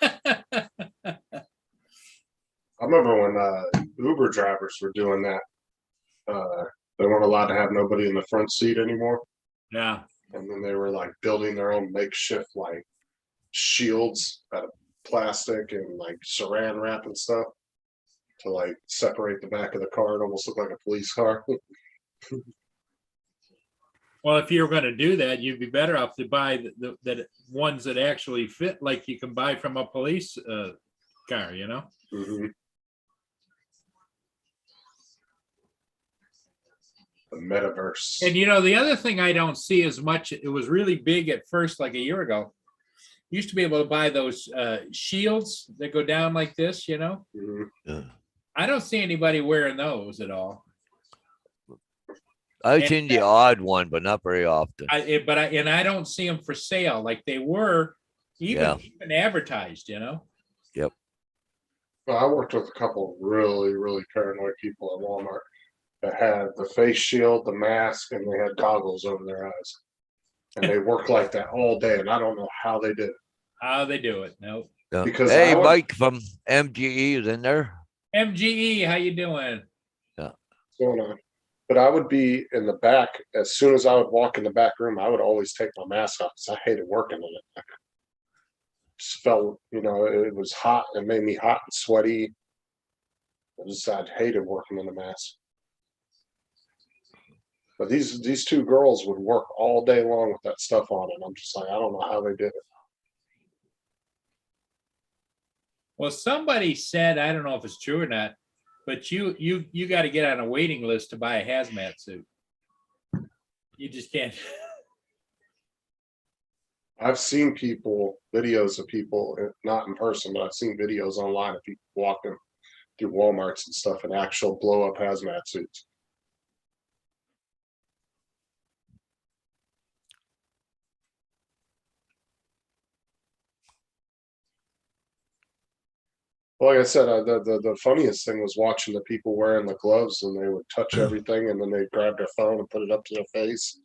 remember when Uber drivers were doing that. They weren't allowed to have nobody in the front seat anymore. Yeah. And then they were like building their own makeshift like shields out of plastic and like saran wrap and stuff to like separate the back of the car and almost look like a police car. Well, if you were going to do that, you'd be better off to buy the ones that actually fit, like you can buy from a police car, you know? Mhm. The metaverse. And you know, the other thing I don't see as much, it was really big at first, like a year ago. You used to be able to buy those shields that go down like this, you know? Mhm. Yeah. I don't see anybody wearing those at all. I've And, seen the odd one, but not very often. I don't see them for sale like they were Yeah. even advertised, you know? Well, I worked with a couple really, really paranoid people at Walmart that had the face shield, the mask, and they had goggles over their eyes. And they worked like that all day, and I don't know how they did it. How they do it. No. Yeah. Because Hey, I would- Mike from MGE is in there. MGE, how you doing? What's going on? But I would be in the back. As soon as I would walk in the back room, I would always take my mask off because I hated working in it. I just felt, it was hot. It made me hot and sweaty. I hated working in a mask. But these two girls would work all day long with that stuff on, and I'm just like, I don't know how they did it. Well, somebody said, I don't know if it's true or not, but you got to get on a waiting list to buy a hazmat suit. You just can't. I've seen videos of people, not in person, but I've seen videos online of people walking through Walmarts and stuff in actual blow up hazmat suits. Like I said, the funniest thing was watching the people wearing the gloves and they would touch everything and then they'd grab their phone and put it up to their face.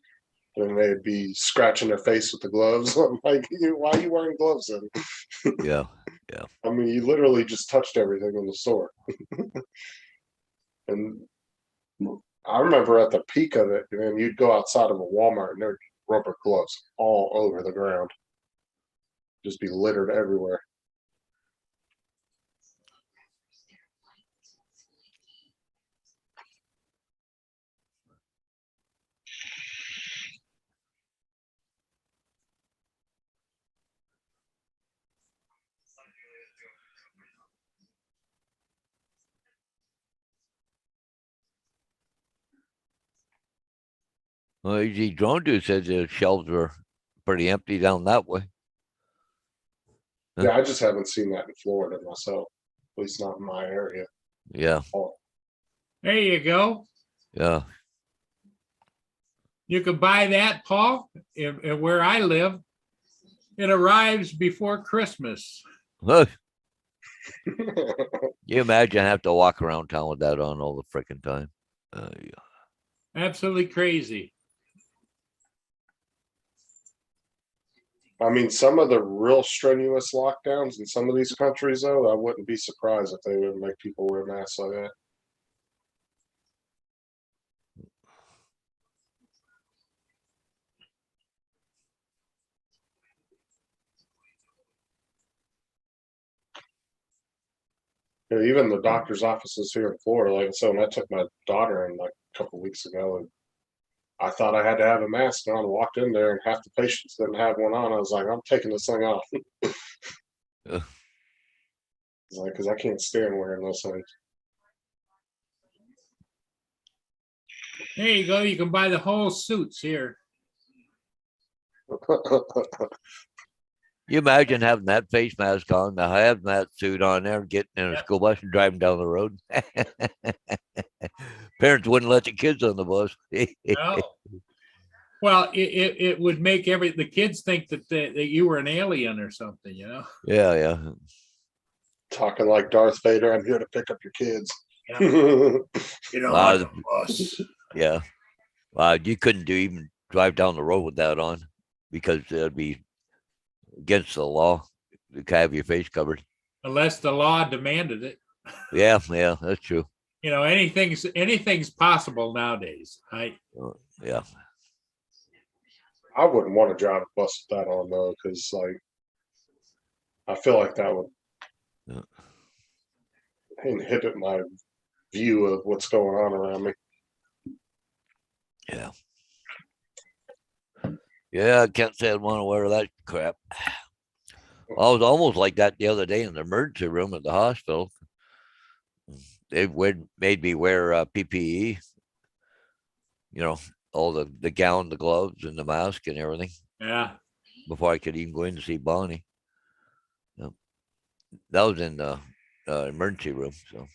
And they'd be scratching their face with the gloves. I'm like, why are you wearing gloves then? Yeah. I mean, you literally just touched everything in the store. And I remember at the peak of it, and you'd go outside of a Walmart and there'd be rubber gloves all over the ground. Just be littered everywhere. Well, AG Drone Dude said the shelves were pretty empty down that way. Huh? Yeah, I just haven't seen that in Florida myself. At least not in my area. Yeah. There you go. Yeah. You can buy that, Paul, where I live. It arrives before Christmas. Huh. You imagine I have to walk around town with that on all the freaking time. Yeah. Absolutely crazy. I mean, some of the real strenuous lockdowns in some of these countries, though, I wouldn't be surprised if they would make people wear masks like that. You know, even the doctor's offices here in Florida, like I said, when I took my daughter in like a couple weeks ago, and I thought I had to have a mask on. I walked in there, and half the patients didn't have one on. I was like, I'm taking this thing off. Ugh. It's like, because I can't stand wearing those things. There you go. You can buy the whole suits here. You imagine having that face mask on, the hazmat suit on there, getting in a Yep. school bus and driving down the road. Parents wouldn't let the kids on the bus. No. Well, it would make the kids think that you were an alien or something, you know? Yeah. Talking like Darth Vader, I'm here to pick up your kids. Yeah. You know, Wow. on the bus. Yeah. You couldn't even drive down the road with that on because it'd be against the law to have your face covered. Unless the law demanded it. Yeah, that's true. You know, anything's possible nowadays. Yeah. I wouldn't want to drive a bus with that on though, because like I feel like that would Yeah. inhibit my view of what's going on around me. Yeah. Yeah, I can't say I'd want to wear that crap. I was almost like that the other day in the emergency room at the hospital. They made me wear PPE, you know, all the gown, the gloves, and the mask and everything Yeah. before I could even go in to see Bonnie. Yep. That was in the emergency room. So,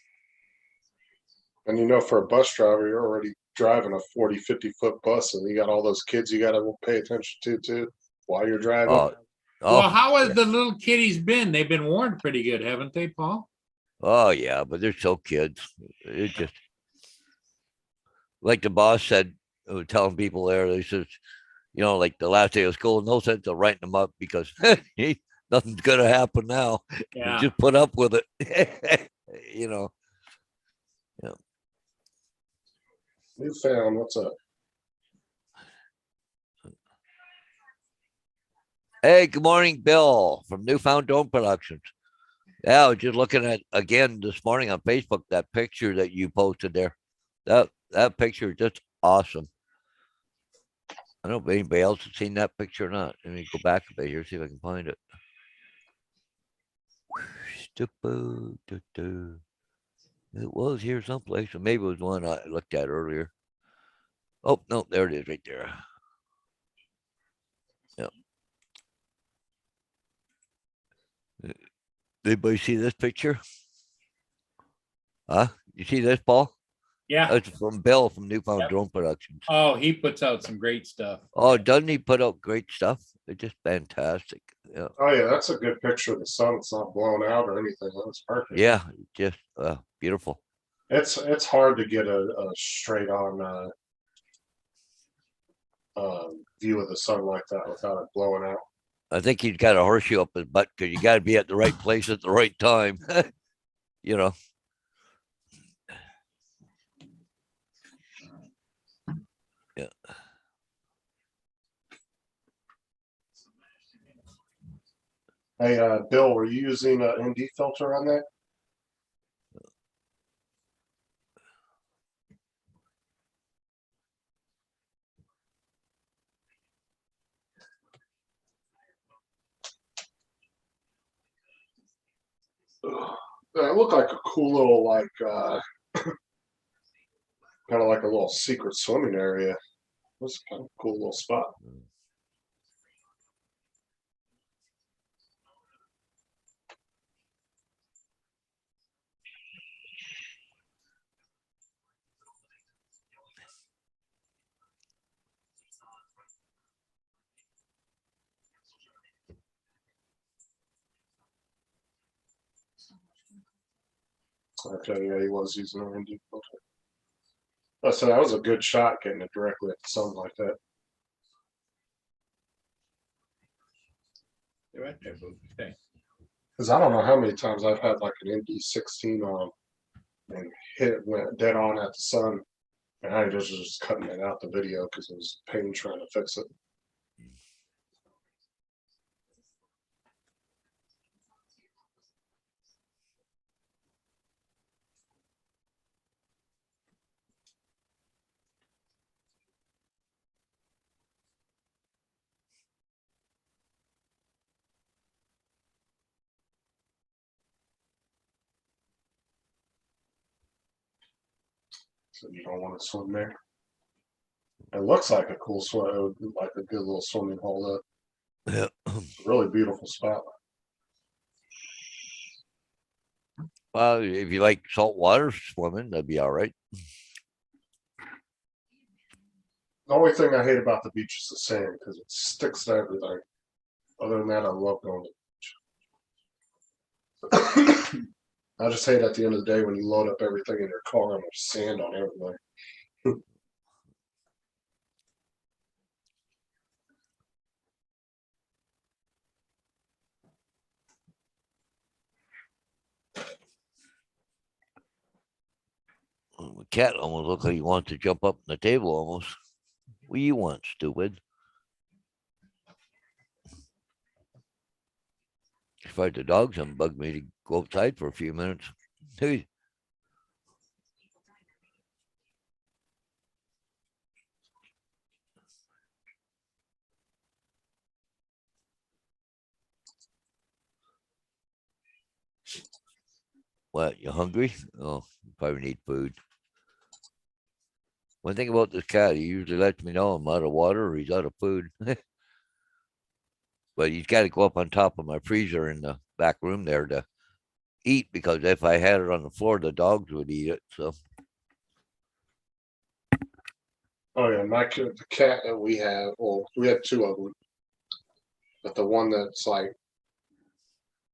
And you know, for a bus driver, you're already driving a 40, 50-foot bus, and you got all those kids you got to pay attention to too while you're driving. Well, oh, how have the little kiddies been? They've been warned pretty good, haven't they, Paul? oh yeah, but they're so kids. It just like the boss said, telling people there, they says, you know, like the last day of school, no sense of writing them up because nothing's gonna happen now. Yeah. Just put up with it. You know. Yeah. Newfound, what's up? Hey, good morning, Bill from Newfound Drone Productions. Yeah, I was just looking at again this morning on Facebook that picture that you posted there. That picture is just awesome. I don't know if anybody else has seen that picture or not. Let me go back a bit here, see if I can find it. It was here someplace, or maybe it was one I looked at earlier. Oh, no, there it is right there. Yep. Anybody see this picture? Huh? You see this, Paul? Yeah. That's from Bill from Newfound Yep. Drone Productions. Oh, he puts out some great stuff. Oh, doesn't he put out great stuff? They're just fantastic. Yeah. Oh yeah, that's a good picture of the sun. It's not blown out or anything. That was perfect. Yeah. Just beautiful. It's hard to get a straight on view of the sun like that without it blowing out. I think he's got a horseshoe up his butt because you got to be at the right place at the right time. You know. Yeah. Hey, Bill, were you using an ND filter on that? That looked like a cool little kind of like a little secret swimming area. It was kind of a cool little spot. Okay, yeah, he was using an ND filter. So that was a good shot getting it directly at the sun like that. They're right there, Boo. Okay. Because I don't know how many times I've had like an ND16 on and went dead on at the sun. And I was just cutting it out the video because it was a pain trying to fix it. So you don't want to swim there. It looks like a cool swim, like a good little swimming hole. Yeah. Really beautiful spot. Well, if you like salt water swimming, that'd be all right. The only thing I hate about the beach is the sand because it sticks to everything. Other than that, I love going to the beach. I just hate at the end of the day when you load up everything in your car and there's sand on everything. The cat almost looks like he wants to jump up on the table almost. What do you want, stupid? If I had the dogs, some bug me to go outside for a few minutes. Hey. What, you hungry? Oh, you probably need food. One thing about this cat, he usually lets me know I'm out of water or he's out of food. But he's got to go up on top of my freezer in the back room there to eat because if I had it on the floor, the dogs would eat it. So, Oh yeah, the cat that we have, well, we have two of them, but the one that's like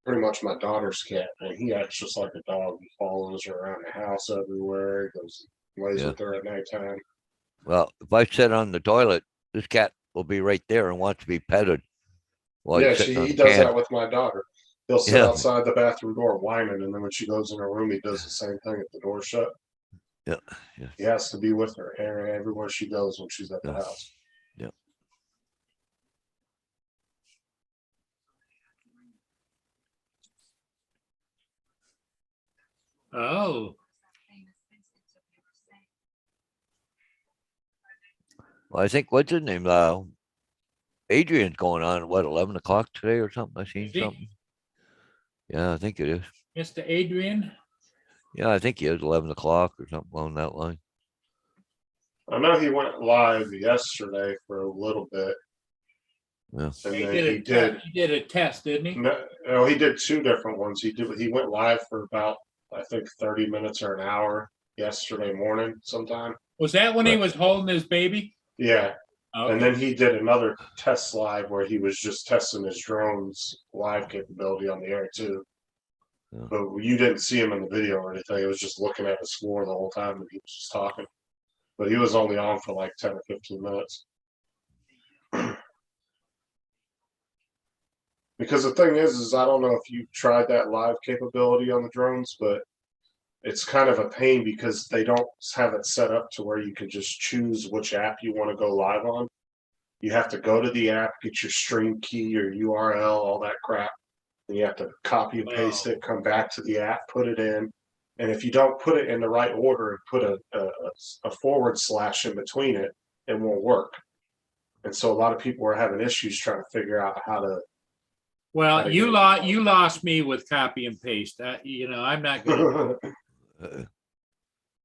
pretty much my daughter's cat, and he acts just like a dog. He follows her around the house everywhere. He goes, lays Yeah. with her at nighttime. well, if I sit on the toilet, this cat will be right there and wants to be petted. While Yeah, he's sitting on he the does can. that with my daughter. He'll sit Yeah. outside the bathroom door whining, and then when she goes in her room, he does the same thing at the door shut. Yeah. Yeah. He has to be with her everywhere she goes when she's at the Yeah. house. Yeah. Oh, Well, I think what's his name? Adrian's going on at what 11 o'clock today or something. I seen Is he? something. Yeah, I think it is. Mr. Adrian. Yeah, I think he is 11 o'clock or something along that line. I know he went live yesterday for a little bit. Yeah. And He then did he did a test, didn't he? no, he did two different ones. He went live for about, I think, 30 minutes or an hour yesterday morning sometime. Was that when he Right. was holding his baby? Yeah. And then he did another test live where he was just testing his drone's live capability on the air too. Yeah. But you didn't see him in the video or anything. It was just looking at his floor the whole time and he was just talking. But he was only on for like 10 or 15 minutes. Because the thing is I don't know if you tried that live capability on the drones, but it's kind of a pain because they don't have it set up to where you can just choose which app you want to go live on. You have to go to the app, get your stream key, your URL, all that crap. And you have to copy and paste it, come back to the app, put it in. And if you don't put it in the right order and put a forward slash in between it, it won't work. And so a lot of people are having issues trying to figure out how to. Well, you lost me with copy and paste. You know, I'm not gonna.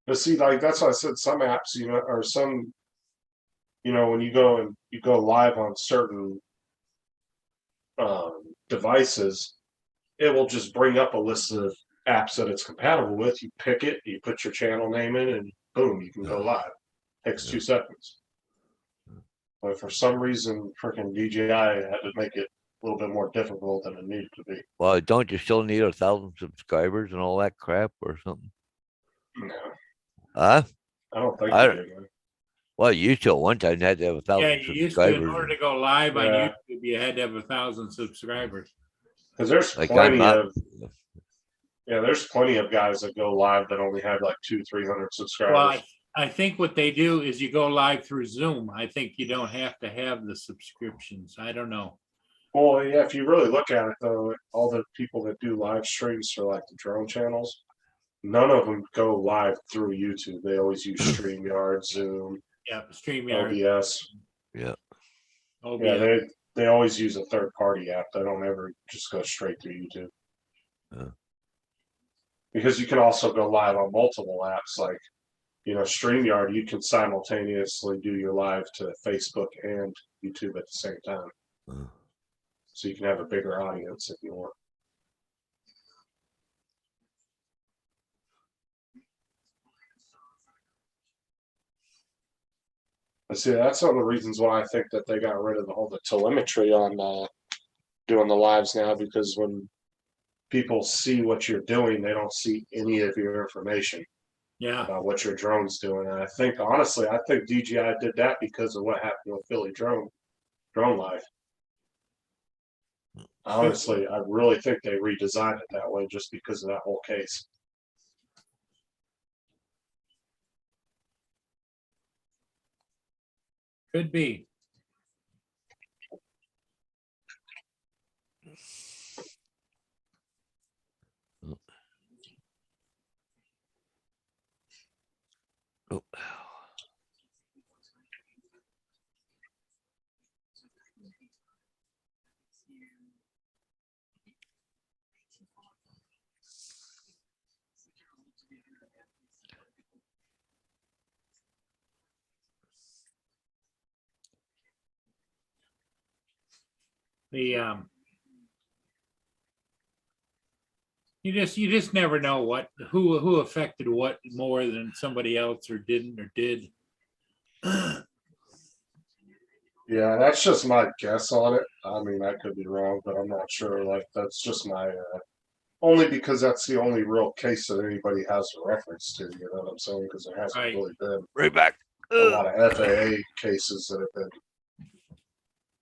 But see, like that's why I said some apps, you know, or some, you know, when you go live on certain devices, it will just bring up a list of apps that it's compatible with. You pick it, you put your channel name in, and boom, you can go live. Takes 2 seconds. But for some reason, freaking DJI had to make it a little bit more difficult than it needed to be. Well, don't you still need 1,000 subscribers and all that crap or something? No, Huh? I don't think I you don't- did, man. Well, you used to at one time had to have 1,000 Yeah, you used to, in subscribers. order to go live on Yeah. YouTube, you had to have 1,000 subscribers. Because there's Like plenty I'm not. of there's plenty of guys that go live that only have like 200-300 subscribers. Well, I think what they do is you go live through Zoom. I think you don't have to have the subscriptions. I don't know. Well, yeah, if you really look at it though, all the people that do live streams for like the drone channels, none of them go live through YouTube. They always use StreamYard, Zoom, Yeah, StreamYard, OBS. Yeah. OBS. Yeah, they always use a third party app. They don't ever just go straight through YouTube. Yeah. Because you can also go live on multiple apps like, you know, StreamYard, you can simultaneously do your live to Facebook and YouTube at the same time. Uh, So you can have a bigger audience if you want. But see, that's one of the reasons why I think that they got rid of the telemetry on doing the lives now, because when people see what you're doing, they don't see any of your information Yeah, about what your drone's doing. And I think, honestly, I think DJI did that because of what happened with Philly Drone Live. Honestly, I really think they redesigned it that way just because of that whole case. could be. oh. The you just never know who affected what more than somebody else or didn't or did. Yeah, that's just my guess on it. I mean, I could be wrong, but I'm not sure. Like, that's just my only because that's the only real case that anybody has a reference to. You know what I'm saying? Because there hasn't Right. really been Right back. a lot of FAA cases that have been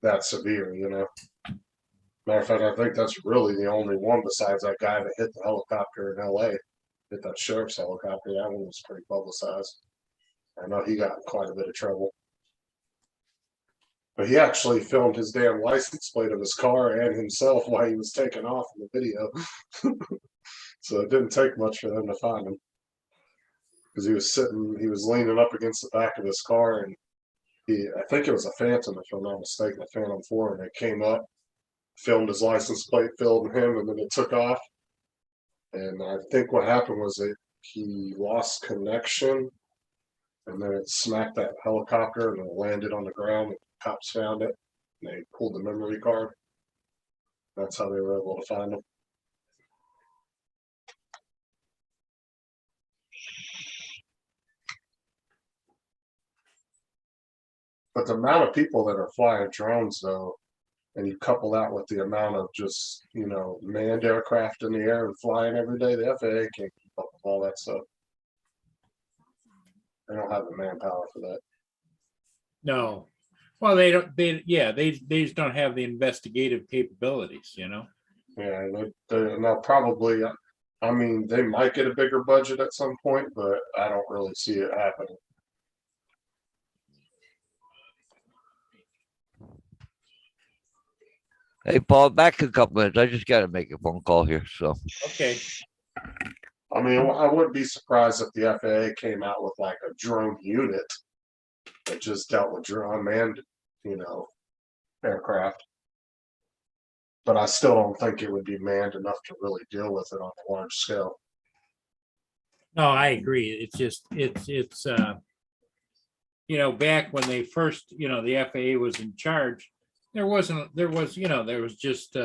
that severe. You know. Matter of fact, I think that's really the only one besides that guy that hit the helicopter in LA, hit that sheriff's helicopter. That one was pretty publicized. I know he got in quite a bit of trouble. But he actually filmed his damn license plate of his car and himself while he was taking off in the video. So it didn't take much for them to find him. Because he was leaning up against the back of his car, and I think it was a Phantom, if I'm not mistaken, a Phantom 4, and it came up, filmed his license plate, filmed him, and then it took off. And I think what happened was that he lost connection, and then it smacked that helicopter, and it landed on the ground, and cops found it, and they pulled the memory card. That's how they were able to find him. But the amount of people that are flying drones, though, and you couple that with the amount of just, manned aircraft in the air and flying every day, the FAA can't keep up with all that stuff. They don't have the manpower for that. No. Well, they don't, they just don't have the investigative capabilities, you know? Yeah, and they'll probably, I mean, they might get a bigger budget at some point, but I don't really see it happening. Hey, Paul, back in a couple minutes. I just got to make a phone call here. So, Okay. I mean, I wouldn't be surprised if the FAA came out with like a drone unit that just dealt with unmanned, aircraft. But I still don't think it would be manned enough to really deal with it on a large scale. No, I agree. It's just, back when they first, the FAA was in charge, there was just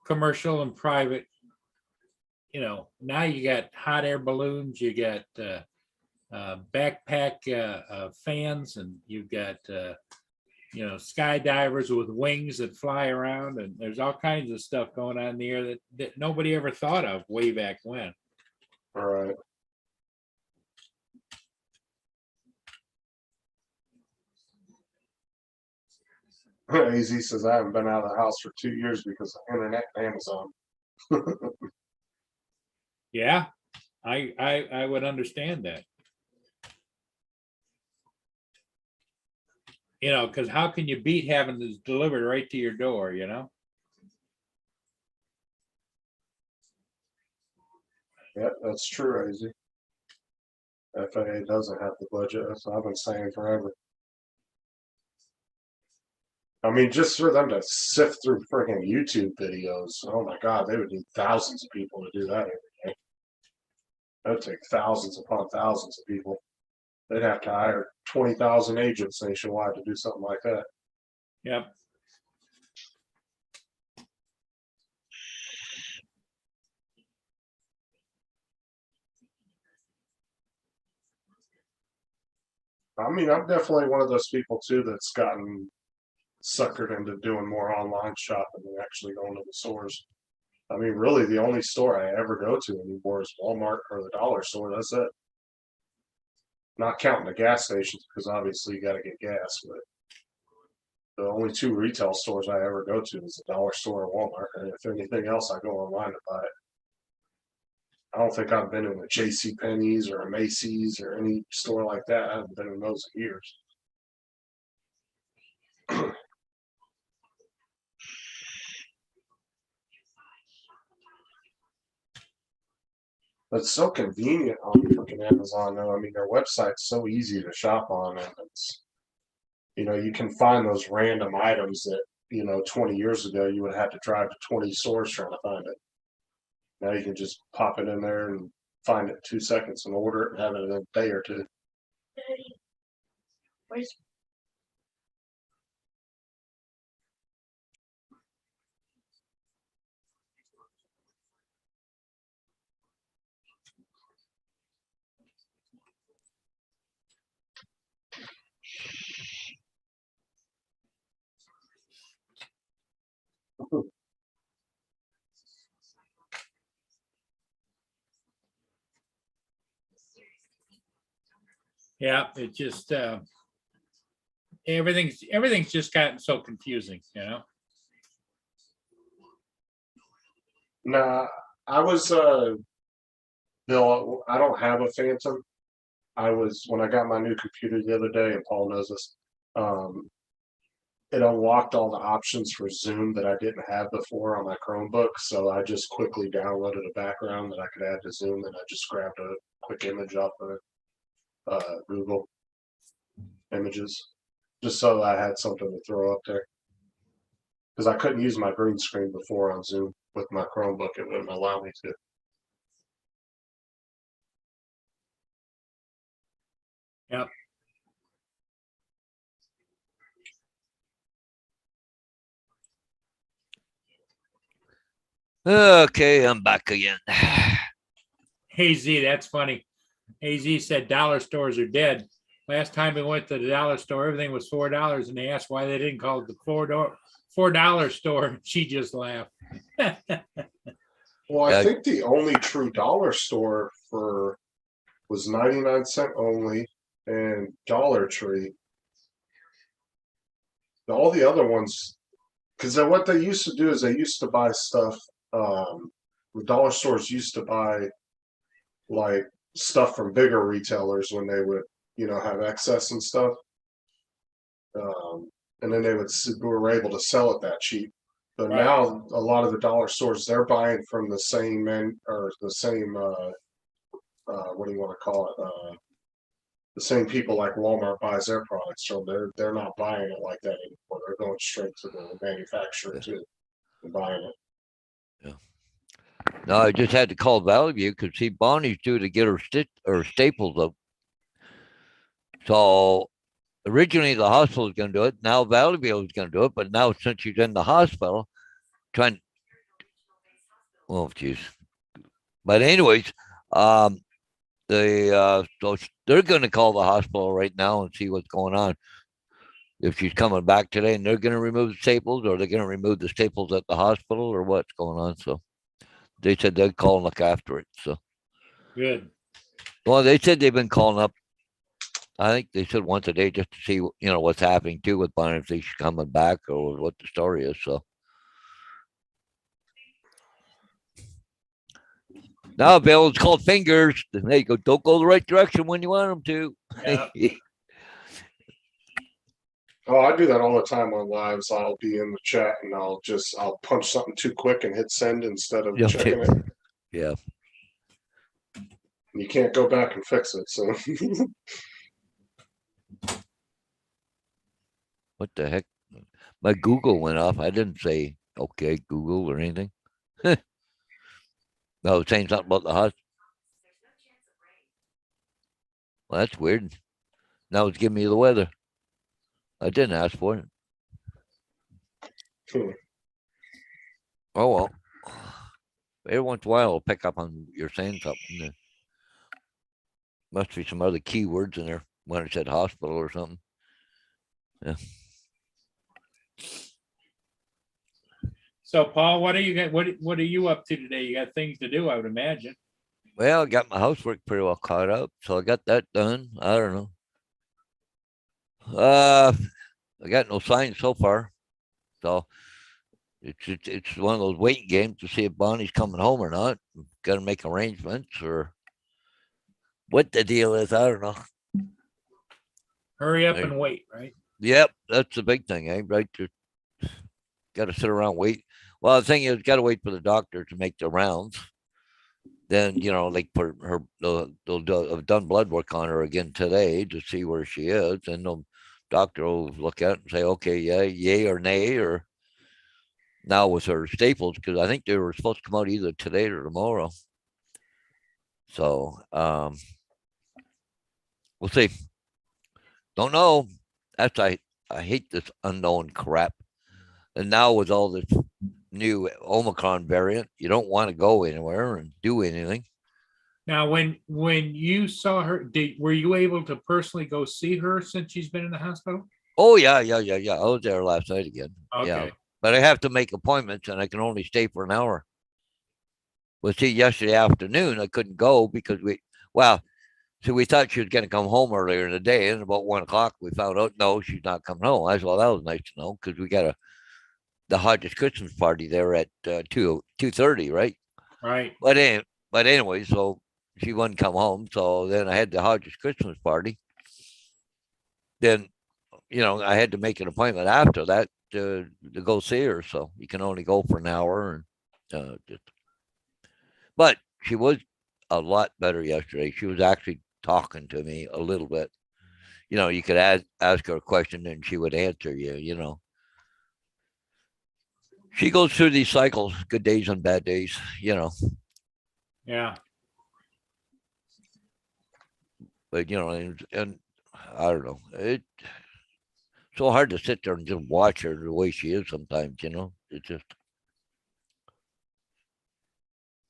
commercial and private. Now you got hot air balloons, you got backpack fans, and you've got skydivers with wings that fly around, and there's all kinds of stuff going on in the air that nobody ever thought of way back when. All right. AZ says I haven't been out of the house for 2 years because of internet and Amazon. Yeah, I would understand that. Because how can you beat having this delivered right to your door, Yeah, that's true, AZ. FAA doesn't have the budget. That's what I've been saying forever. I mean, just for them to sift through freaking YouTube videos, oh my God, they would need thousands of people to do that every day. That would take thousands upon thousands of people. They'd have to hire 20,000 agents nationwide to do something like that. Yep. I mean, I'm definitely one of those people too that's gotten suckered into doing more online shopping than actually going to the stores. I mean, really, the only store I ever go to anymore is Walmart or the dollar store. That's it. Not counting the gas stations because obviously you got to get gas, but the only two retail stores I ever go to is the dollar store or Walmart. And if anything else, I go online to buy it. I don't think I've been in a J.C. Penney's or a Macy's or any store like that. I haven't been in those in years. But it's so convenient on freaking Amazon, though. I mean, their website's so easy to shop on, and it's, you can find those random items that, 20 years ago you would have to drive to 20 stores trying to find it. Now you can just pop it in there and find it in 2 seconds and order it and have it in a day or two. Where's Yeah, it just everything's just gotten so confusing, Nah, I was Bill, I don't have a Phantom. When I got my new computer the other day, and Paul knows this, it unlocked all the options for Zoom that I didn't have before on my Chromebook. So I just quickly downloaded a background that I could add to Zoom, and I just grabbed a quick image off of Google Images, just so I had something to throw up there. Because I couldn't use my green screen before on Zoom with my Chromebook; it wouldn't allow me to. Yep. okay, I'm back again. Hey Z, that's funny. AZ said dollar stores are dead. Last time we went to the dollar store, everything was $4, and they asked why they didn't call it the $4 store. She just laughed. Well, I Yeah. think the only true dollar store for was 99 cent only and Dollar Tree. All the other ones, because what they used to do is they used to buy stuff. The dollar stores used to buy like stuff from bigger retailers when they would, have excess and stuff. And then they were able to sell it that cheap. But Right. now a lot of the dollar stores they're buying from the same the same what do you want to call it? The same people like Walmart buys their products from. They're not buying it like that anymore. They're going straight to the manufacturer too and buying it. No, I just had to call Valley View because see, Bonnie's due to get her staples up. So originally the hospital was going to do it. Now Valley View is going to do it, but now since she's in the hospital, trying. Oh, geez. But anyways, so they're going to call the hospital right now and see what's going on. If she's coming back today, and they're going to remove the staples, or they're going to remove the staples at the hospital, or what's going on. So they said they'd call and look after it. So Good. well, they said they've been calling up. I think they said once a day just to see, what's happening too with Bonnie, if she's coming back or what the story is. So now, Bill, it's called fingers. There you go. Don't go the right direction when you want them to. Yeah. Oh, I do that all the time on lives. I'll be in the chat and I'll punch something too quick and hit send instead of Yeah. checking it. Yeah. You can't go back and fix it. So What the heck? My Google went off. I didn't say okay, Google or anything. I was saying something about the hospital. Well, that's weird. Now it's giving me the weather. I didn't ask for it. Oh well. Every once in a while, I'll pick up on you're saying something. There must be some other keywords in there when it said hospital or something. Yeah. So, Paul, what are you up to today? You got things to do, I would imagine. Well, I got my housework pretty well caught up, so I got that done. I don't know. I got no signs so far, so it's one of those waiting games to see if Bonnie's coming home or not. Got to make arrangements or what the deal is. I don't know. Hurry up Right. and wait, right? Yep, that's the big thing, eh? Right, got to sit around wait. Well, the thing is, got to wait for the doctor to make the rounds. Then like for her, they'll have done blood work on her again today to see where she is, and the doctor will look at it and say, okay, yeah, yay or nay, or now with her staples, because I think they were supposed to come out either today or tomorrow. So we'll see. Don't know. That's I hate this unknown crap. And now with all this new Omicron variant, you don't want to go anywhere and do anything. Now, when you saw her, were you able to personally go see her since she's been in the hospital? Oh yeah. I was there last night again. Okay. Yeah, but I have to make appointments, and I can only stay for an hour. Well, see, yesterday afternoon I couldn't go because we thought she was going to come home earlier in the day, and about 1:00 we found out no, she's not coming home. I said, well, that was nice to know because we got the Hodges Christmas party there at 2:30, right? Right. But anyway, so she wouldn't come home. So then I had the Hodges Christmas party. Then, I had to make an appointment after that to go see her. So you can only go for an hour. And but she was a lot better yesterday. She was actually talking to me a little bit. You could ask her a question and she would answer you. She goes through these cycles, good days and bad days, Yeah. But and I don't know. It's so hard to sit there and just watch her the way she is sometimes. It's just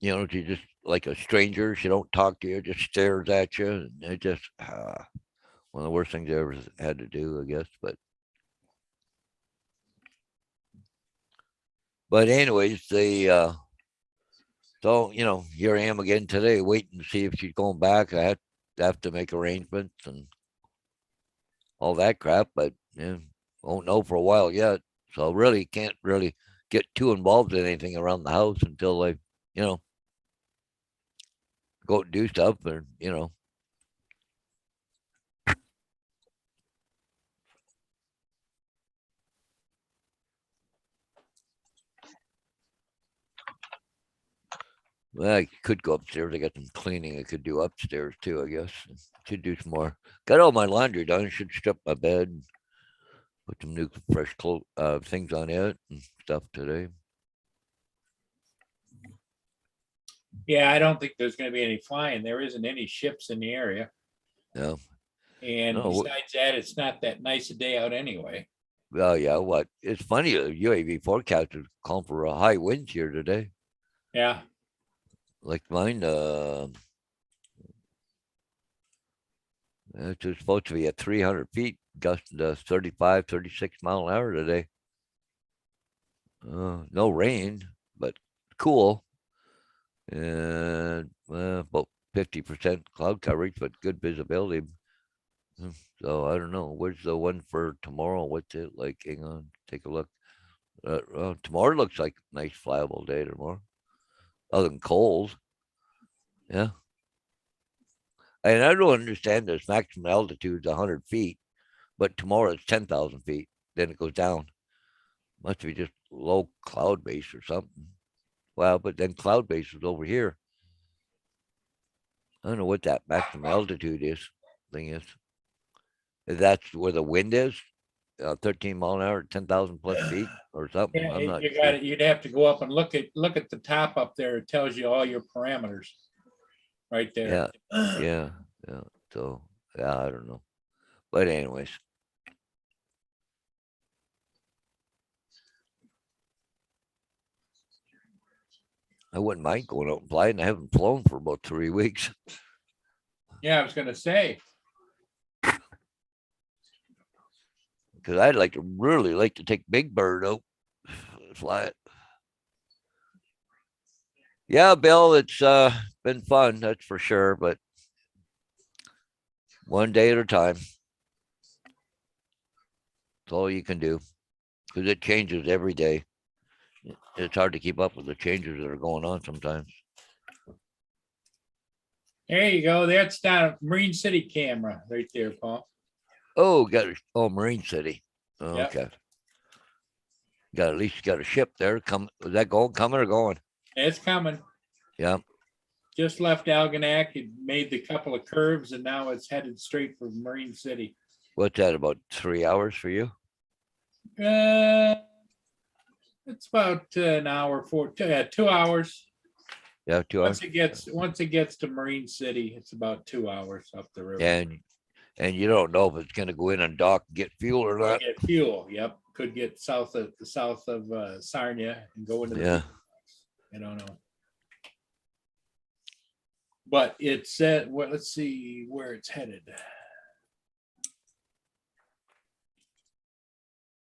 she's just like a stranger. She don't talk to you, just stares at you, and it just One of the worst things I ever had to do, I guess, but anyways, so, here I am again today, waiting to see if she's going back. I have to make arrangements and all that crap, but yeah, won't know for a while yet. So I really can't really get too involved in anything around the house until I, go out and do stuff or, well, I could go upstairs. I got some cleaning I could do upstairs too, I guess. Should do some more. Got all my laundry done. Should strip my bed, put some new fresh things on it and stuff today. Yeah, I don't think there's gonna be any flying. There isn't any ships in the area. Yeah. And No, besides that, it's not that nice a day out anyway. Well, yeah, what? It's funny, the UAV forecasters calling for a high winds here today. Yeah, Like mine, it's just supposed to be at 300 feet, gusting to 35, 36 mile an hour today. No rain, but cool. And about 50% cloud coverage, but good visibility. So I don't know. Where's the one for tomorrow? What's it like? Hang on, take a look. Tomorrow looks like a nice flyable day tomorrow, other than cold. Yeah. And I don't understand this maximum altitude is 100 feet, but tomorrow it's 10,000 feet. Then it goes down. Must be just low cloud base or something. Well, but then cloud base is over here. I don't know what that maximum altitude thing is. If that's where the wind is, 13 mile an hour, 10,000 plus feet or something. yeah, I'm not you sure. got it. You'd have to go up and look at the top up there. It tells you all your parameters right there. Yeah. So, yeah, I don't know. But anyways. I wouldn't mind going out and flying. I haven't flown for about 3 weeks. Yeah, I was gonna say. Because I'd really like to take Big Bird out, fly it. Yeah, Bill, it's been fun, that's for sure, but one day at a time. That's all you can do. Because it changes every day. It's hard to keep up with the changes that are going on sometimes. There you go. That's down Marine City camera right there, Paul. Oh, Marine City. Yep. Okay. At least got a ship there. Coming or going? It's coming. Yeah. Just left Algonac. It made the couple of curves and now it's headed straight for Marine City. What's that, about 3 hours for you? It's about an hour, 2 hours. Yeah, 2 hours. Once it gets to Marine City, it's about 2 hours up the river. And you don't know if it's gonna go in and dock and get fuel or not. Get fuel, yep. Could get south of Sarnia and go into the. Yeah. I don't know. But it said, well, let's see where it's headed.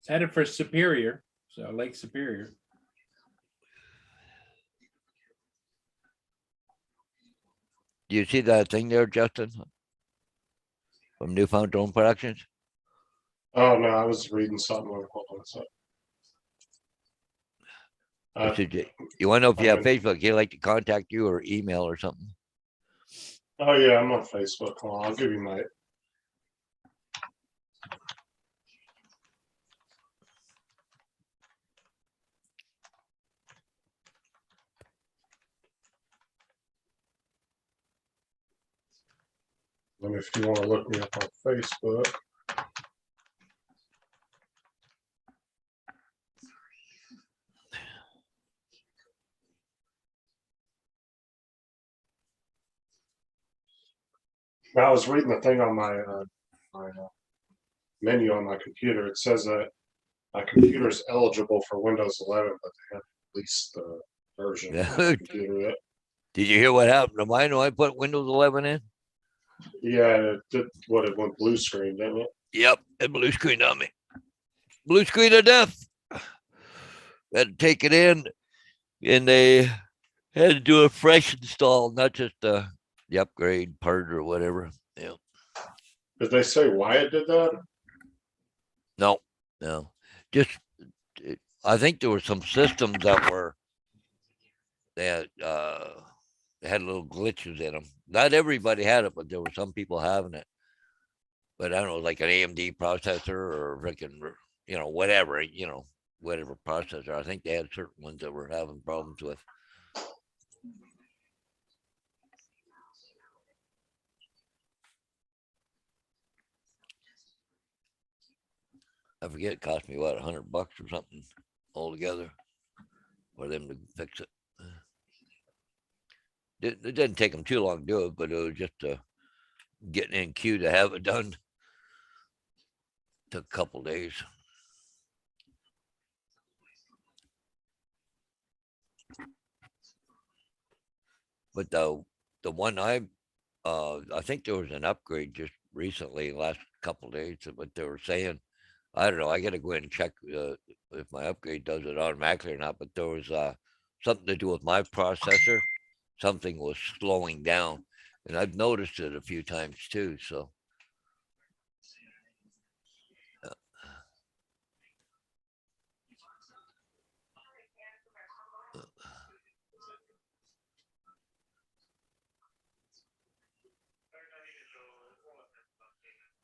It's headed for Superior, so Lake Superior. Do you see that thing there, Justin? From Newfound Drone Productions? Oh, no, I was reading something. Hold on a sec. I said, you want to know if you have okay. Facebook? He'd like to contact you or email or something. Oh, yeah, I'm on Facebook. Hold on, I'll give you my. And if you want to look me up on Facebook. I was reading the thing on my menu on my computer. It says that my computer is eligible for Windows 11, but they haven't released the version of my computer yet. Did you hear what happened to mine when I put Windows 11 in? Yeah, it went blue screen, didn't it? Yep, it blue screen on me. Blue screen of death. Had to take it in, and they had to do a fresh install, not just the upgrade part or whatever. Yeah. Did they say why it did that? No, no. Just I think there were some systems that were that had little glitches in them. Not everybody had it, but there were some people having it. But I don't know, like an AMD processor or freaking, whatever, whatever processor. I think they had certain ones that were having problems with. I forget, it cost me what, $100 or something altogether for them to fix it. It didn't take them too long to do it, but it was just getting in queue to have it done. Took a couple days. But the one I think there was an upgrade just recently, last couple days, but they were saying, I don't know, I got to go in and check if my upgrade does it automatically or not, but there was something to do with my processor. Something was slowing down, and I've noticed it a few times too. So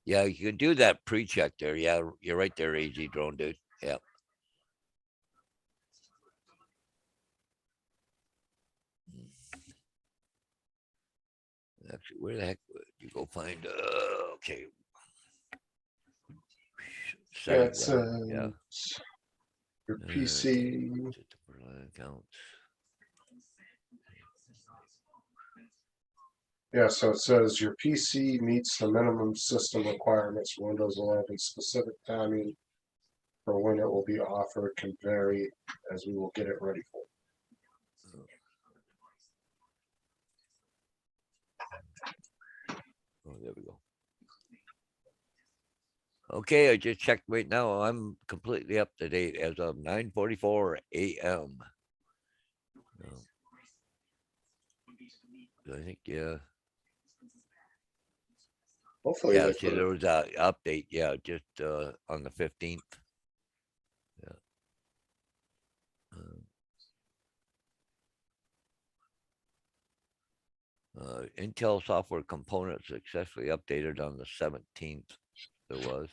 yeah, you can do that pre-check there. Yeah, you're right there, AZ Drone dude. Yeah. Actually, where the heck would you go find? Okay. Yeah, it Setting down, says your PC. accounts. Yeah, so it says your PC meets the minimum system requirements for Windows 11. Specific timing for when it will be offered can vary as we will get it ready for. Oh, there we go. Okay, I just checked right now. I'm completely up to date as of 9:44 a.m. I think, yeah. Hopefully, Yeah, they see, put there it. was a update, yeah, just on the 15th. Yeah. Intel software component successfully updated on the 17th. There was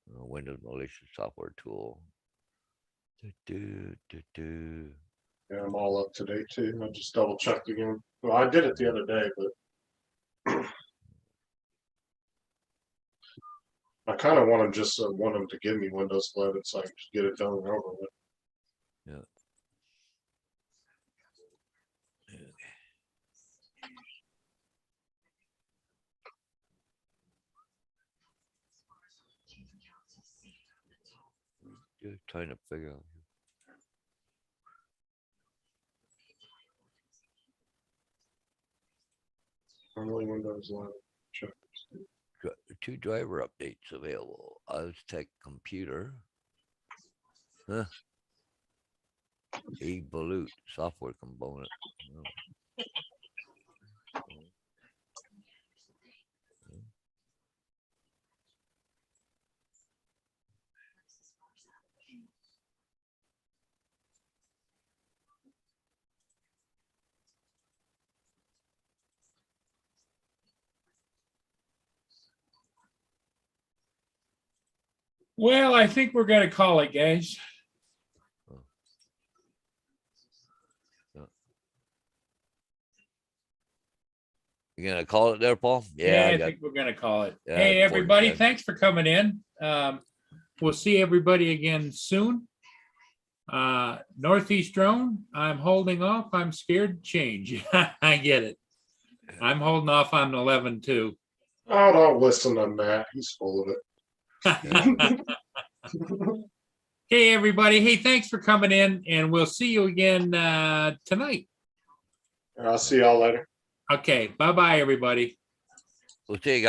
Windows malicious software tool. Yeah, I'm all up to date too. I just double checked again. Well, I did it the other day, but I kind of want them want them to give me Windows 11 so I can just get it done and over with. Yeah. Just trying to figure out. Normally Windows 11. Check. 2 driver updates available. Oztech computer. Huh. A Balut software component. Oh. Well, I think we're gonna call it, guys. You gonna call it there, Paul? Yeah, I I got think we're gonna call it. Yeah, Hey, everybody, 47. thanks for coming in. We'll see everybody again soon. Northeast Drone, I'm holding off. I'm scared to change. I get it. I'm holding off on 11 too. Oh, don't listen to Matt. He's full of it. Hey, everybody. Hey, thanks for coming in, and we'll see you again tonight. I'll see y'all later. Okay, bye-bye, everybody. We'll see you guys.